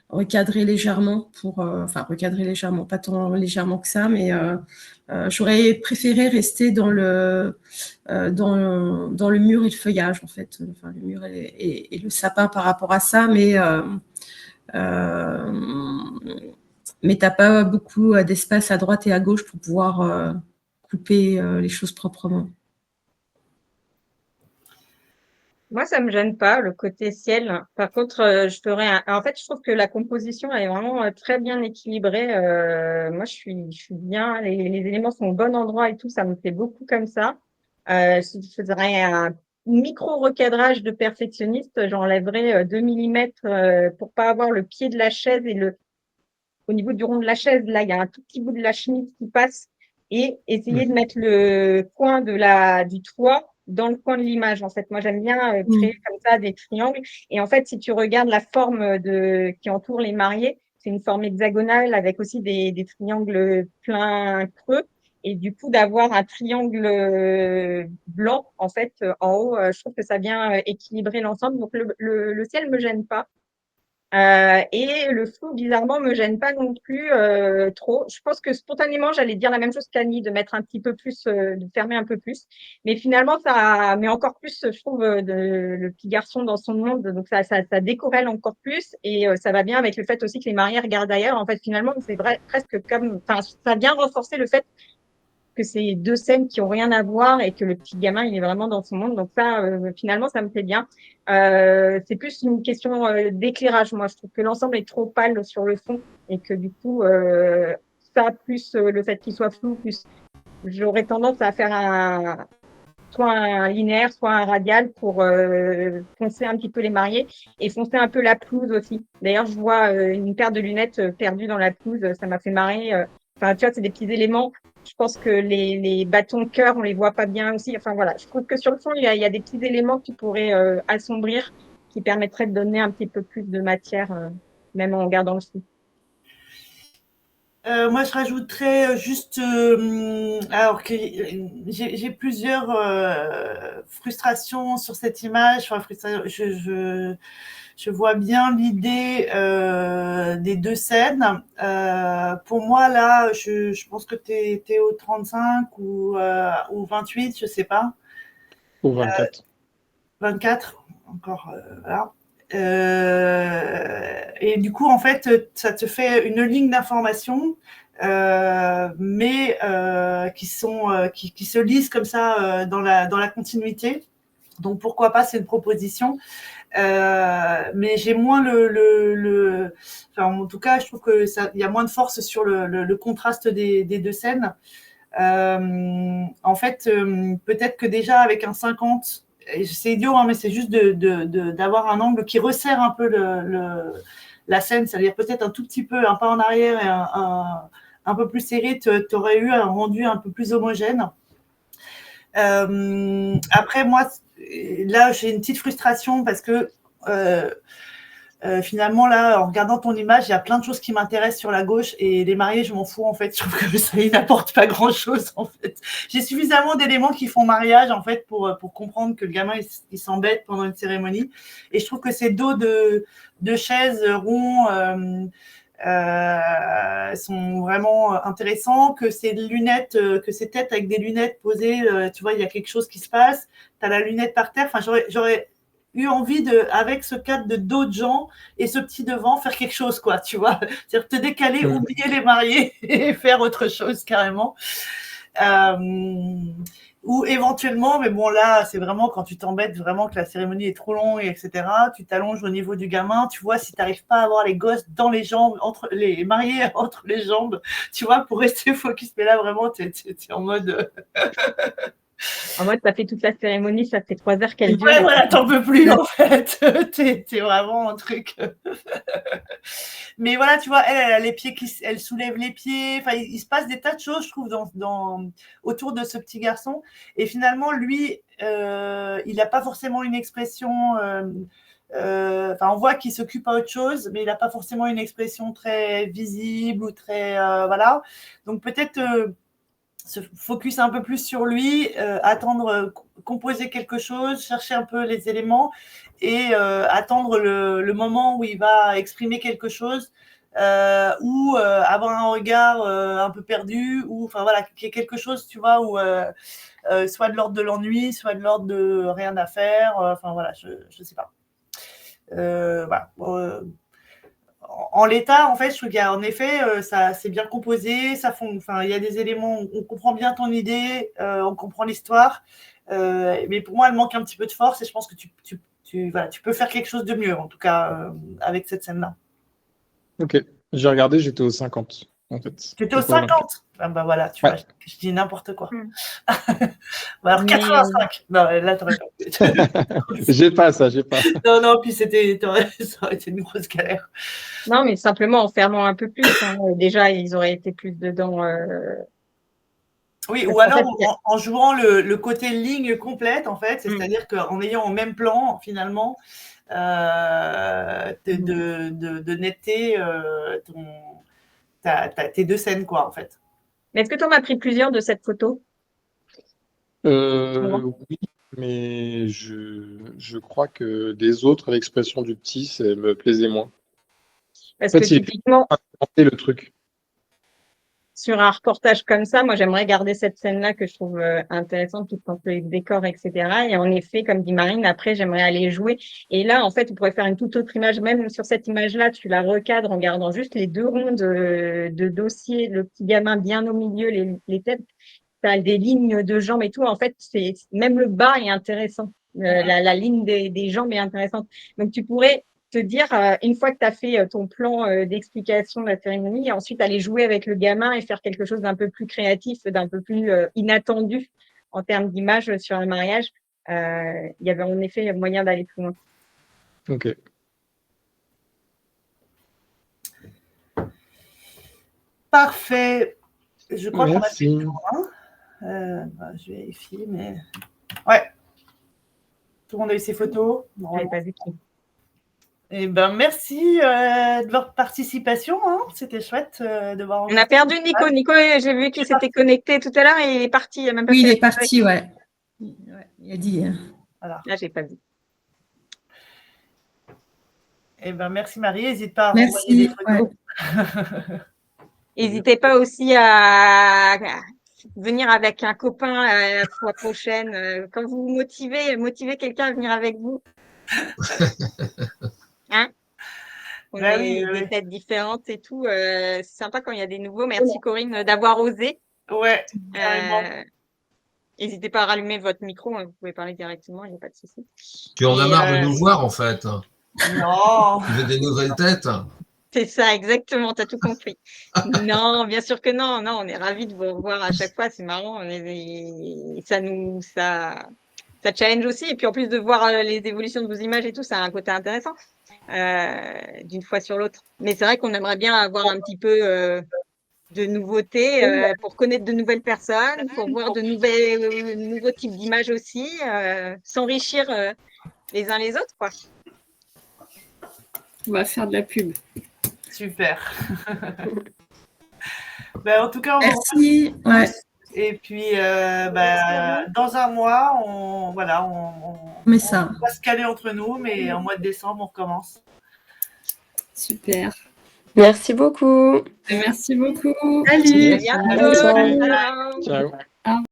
recadrer légèrement recadrer légèrement, pas tant légèrement que ça, mais j'aurais préféré rester dans le mur et le feuillage, en fait, le mur et le sapin par rapport à ça, mais t'as pas beaucoup d'espace à droite et à gauche pour pouvoir couper les choses proprement. Moi, ça me gêne pas, le côté ciel. Par contre, je trouve que la composition est vraiment très bien équilibrée. Moi, je suis bien. Les éléments sont au bon endroit et tout. Ça me plaît beaucoup comme ça. Si je faisais un micro-recadrage de perfectionniste, j'enlèverais 2 mm pour pas avoir le pied de la chaise au niveau du rond de la chaise. Là, il y a un tout petit bout de la chemise qui passe et essayer de mettre le coin du toit dans le coin de l'image. En fait, moi, j'aime bien créer comme ça des triangles. Et en fait, si tu regardes la forme qui entoure les mariés, c'est une forme hexagonale avec aussi des triangles pleins creux. Et du coup, d'avoir un triangle blanc, en fait, en haut, je trouve que ça vient équilibrer l'ensemble. Donc, le ciel me gêne pas. Et le flou, bizarrement, me gêne pas non plus trop. Je pense que spontanément, j'allais dire la même chose qu'Annie, de mettre un petit peu plus, de fermer un peu plus. Mais finalement, ça met encore plus, je trouve, le petit garçon dans son monde. Donc, ça décorelle encore plus. Et ça va bien avec le fait aussi que les mariés regardent ailleurs. En fait, finalement, c'est presque comme... Enfin, ça vient renforcer le fait que c'est deux scènes qui ont rien à voir et que le petit gamin, il est vraiment dans son monde. Donc ça, finalement, ça me plaît bien. C'est plus une question d'éclairage. Moi, je trouve que l'ensemble est trop pâle sur le fond et que du coup, ça, plus le fait qu'il soit flou, plus j'aurais tendance à faire soit un linéaire, soit un radial pour foncer un petit peu les mariés et foncer un peu la pelouse aussi. D'ailleurs, je vois une paire de lunettes perdues dans la pelouse. Ça m'a fait marrer. Enfin, tu vois, c'est des petits éléments. Je pense que les bâtons cœur, on les voit pas bien aussi. Enfin, voilà. Je trouve que sur le fond, il y a des petits éléments qui pourraient assombrir, qui permettraient de donner un petit peu plus de matière, même en gardant le flou. Moi, je rajouterais juste, alors que j'ai plusieurs frustrations sur cette image. Enfin, je vois bien l'idée des deux scènes. Pour moi, là, je pense que tu es au 35 ou 28, je sais pas. Ou 24. 24, encore, voilà. Et du coup, en fait, ça te fait une ligne d'information, mais qui se lisent comme ça dans la continuité. Donc, pourquoi pas, c'est une proposition. Mais j'ai moins enfin, en tout cas, je trouve que il y a moins de force sur le contraste des deux scènes. En fait, peut-être que déjà avec un 50, c'est idiot, hein, mais c'est juste d'avoir un angle qui resserre un peu la scène, c'est-à-dire peut-être un tout petit peu, un pas en arrière et un peu plus serré, tu aurais eu un rendu un peu plus homogène. Après, moi, là, j'ai une petite frustration parce que finalement, là, en regardant ton image, il y a plein de choses qui m'intéressent sur la gauche et les mariés, je m'en fous, en fait. Je trouve que ça n'apporte pas grand-chose, en fait. J'ai suffisamment d'éléments qui font mariage, en fait, pour comprendre que le gamin, il s'embête pendant une cérémonie. Et je trouve que ces dos de chaises ronds sont vraiment intéressants, que ces lunettes, que ces têtes avec des lunettes posées, tu vois, il y a quelque chose qui se passe. Tu as la lunette par terre. Enfin, eu envie avec ce cadre de d'autres gens et ce petit devant, faire quelque chose, quoi, tu vois. C'est-à-dire te décaler, oublier les mariés et faire autre chose carrément. Ou éventuellement, mais bon là, c'est vraiment quand tu t'embêtes vraiment que la cérémonie est trop longue, etc. Tu t'allonges au niveau du gamin, tu vois si tu n'arrives pas à avoir les gosses dans les jambes, entre les mariés entre les jambes, tu vois, pour rester focus. Mais là, vraiment, tu es en mode... En mode, ça fait toute la cérémonie, ça fait 3 heures qu'elle dure. Ouais, voilà, t'en peux plus, en fait. T'es vraiment un truc... Mais voilà, tu vois, elle a les pieds elle soulève les pieds. Enfin, il se passe des tas de choses, je trouve, autour de ce petit garçon. Et finalement, lui, il n'a pas forcément une expression. On voit qu'il s'occupe à autre chose, mais il n'a pas forcément une expression très visible ou très voilà. Donc peut-être se focus un peu plus sur lui, attendre, composer quelque chose, chercher un peu les éléments et attendre le moment où il va exprimer quelque chose ou avoir un regard un peu perdu ou enfin voilà, qu'il y ait quelque chose, tu vois, où soit de l'ordre de l'ennui, soit de l'ordre de rien à faire, enfin voilà, je sais pas. Voilà. En l'état, en fait, je trouve qu'il y a en effet, ça c'est bien composé, il y a des éléments, on comprend bien ton idée, on comprend l'histoire, mais pour moi, elle manque un petit peu de force et je pense que tu peux faire quelque chose de mieux, en tout cas, avec cette scène-là. Ok, j'ai regardé, j'étais au 50, en fait. Tu étais au 50 ? Ah bah voilà, tu vois, je dis n'importe quoi. Bah alors 85. Non, là, t'aurais pas. J'ai pas. Non, puis ça aurait été une grosse galère. Non, mais simplement en fermant un peu plus. Hein. Déjà, ils auraient été plus dedans. Oui, ou alors en jouant le côté ligne complète, en fait, c'est-à-dire qu'en ayant en même plan, finalement, de netter tes deux scènes, quoi, en fait. Mais est-ce que tu en as pris plusieurs de cette photo ? Oui, mais je crois que des autres, l'expression du petit, ça me plaisait moins. Parce que typiquement, le truc. Sur un reportage comme ça, moi j'aimerais garder cette scène-là que je trouve intéressante, tout le les décors, etc. Et en effet, comme dit Marine, après j'aimerais aller jouer. Et là, en fait, on pourrait faire une toute autre image. Même sur cette image-là, tu la recadres en gardant juste les deux ronds de dossier, le petit gamin bien au milieu, les têtes. Tu as des lignes de jambes et tout. En fait, même le bas est intéressant. La ligne des jambes est intéressante. Donc tu pourrais te dire, une fois que tu as fait ton plan d'explication de la cérémonie, et ensuite aller jouer avec le gamin et faire quelque chose d'un peu plus créatif, d'un peu plus inattendu en termes d'image sur le mariage, il y avait en effet moyen d'aller plus loin. Ok. Parfait. Je crois qu'on a fait le tour. Je vérifie, mais... Ouais. Tout le monde a eu ses photos. Je n'avais pas vu qui. Eh ben, merci de votre participation. Hein. C'était chouette de voir. On a perdu Nico. Nico, j'ai vu qu'il s'était connecté tout à l'heure et il est parti. Il a même pas il est parti, ouais. Il a dit. Voilà. Là, j'ai pas vu. Eh ben, merci Marie. N'hésite pas à renvoyer des photos. Ouais. N'hésitez pas aussi à venir avec un copain la fois prochaine. Quand vous motivez quelqu'un à venir avec vous. Hein? On a des têtes différentes et tout. C'est sympa quand il y a des nouveaux. Merci Corinne d'avoir osé. Ouais. N'hésitez pas à rallumer votre micro. Hein, vous pouvez parler directement, il n'y a pas de souci. Tu en as marre de nous voir en fait. Non. Tu veux des nouvelles têtes? C'est ça, exactement, tu as tout compris. Non, bien sûr que non. Non, on est ravis de vous revoir à chaque fois, c'est marrant. Ça challenge aussi. Et puis en plus de voir les évolutions de vos images et tout, ça a un côté intéressant d'une fois sur l'autre. Mais c'est vrai qu'on aimerait bien avoir un petit peu de nouveautés pour connaître de nouvelles personnes, pour voir de nouveaux types d'images aussi, s'enrichir les uns les autres, quoi. On va faire de la pub. Super. En tout cas, merci. Ouais. Et puis, dans un mois, on va se caler entre nous, mais en mois de décembre, on recommence. Super. Merci beaucoup. Merci beaucoup. Salut. À bientôt. Ciao. Ciao.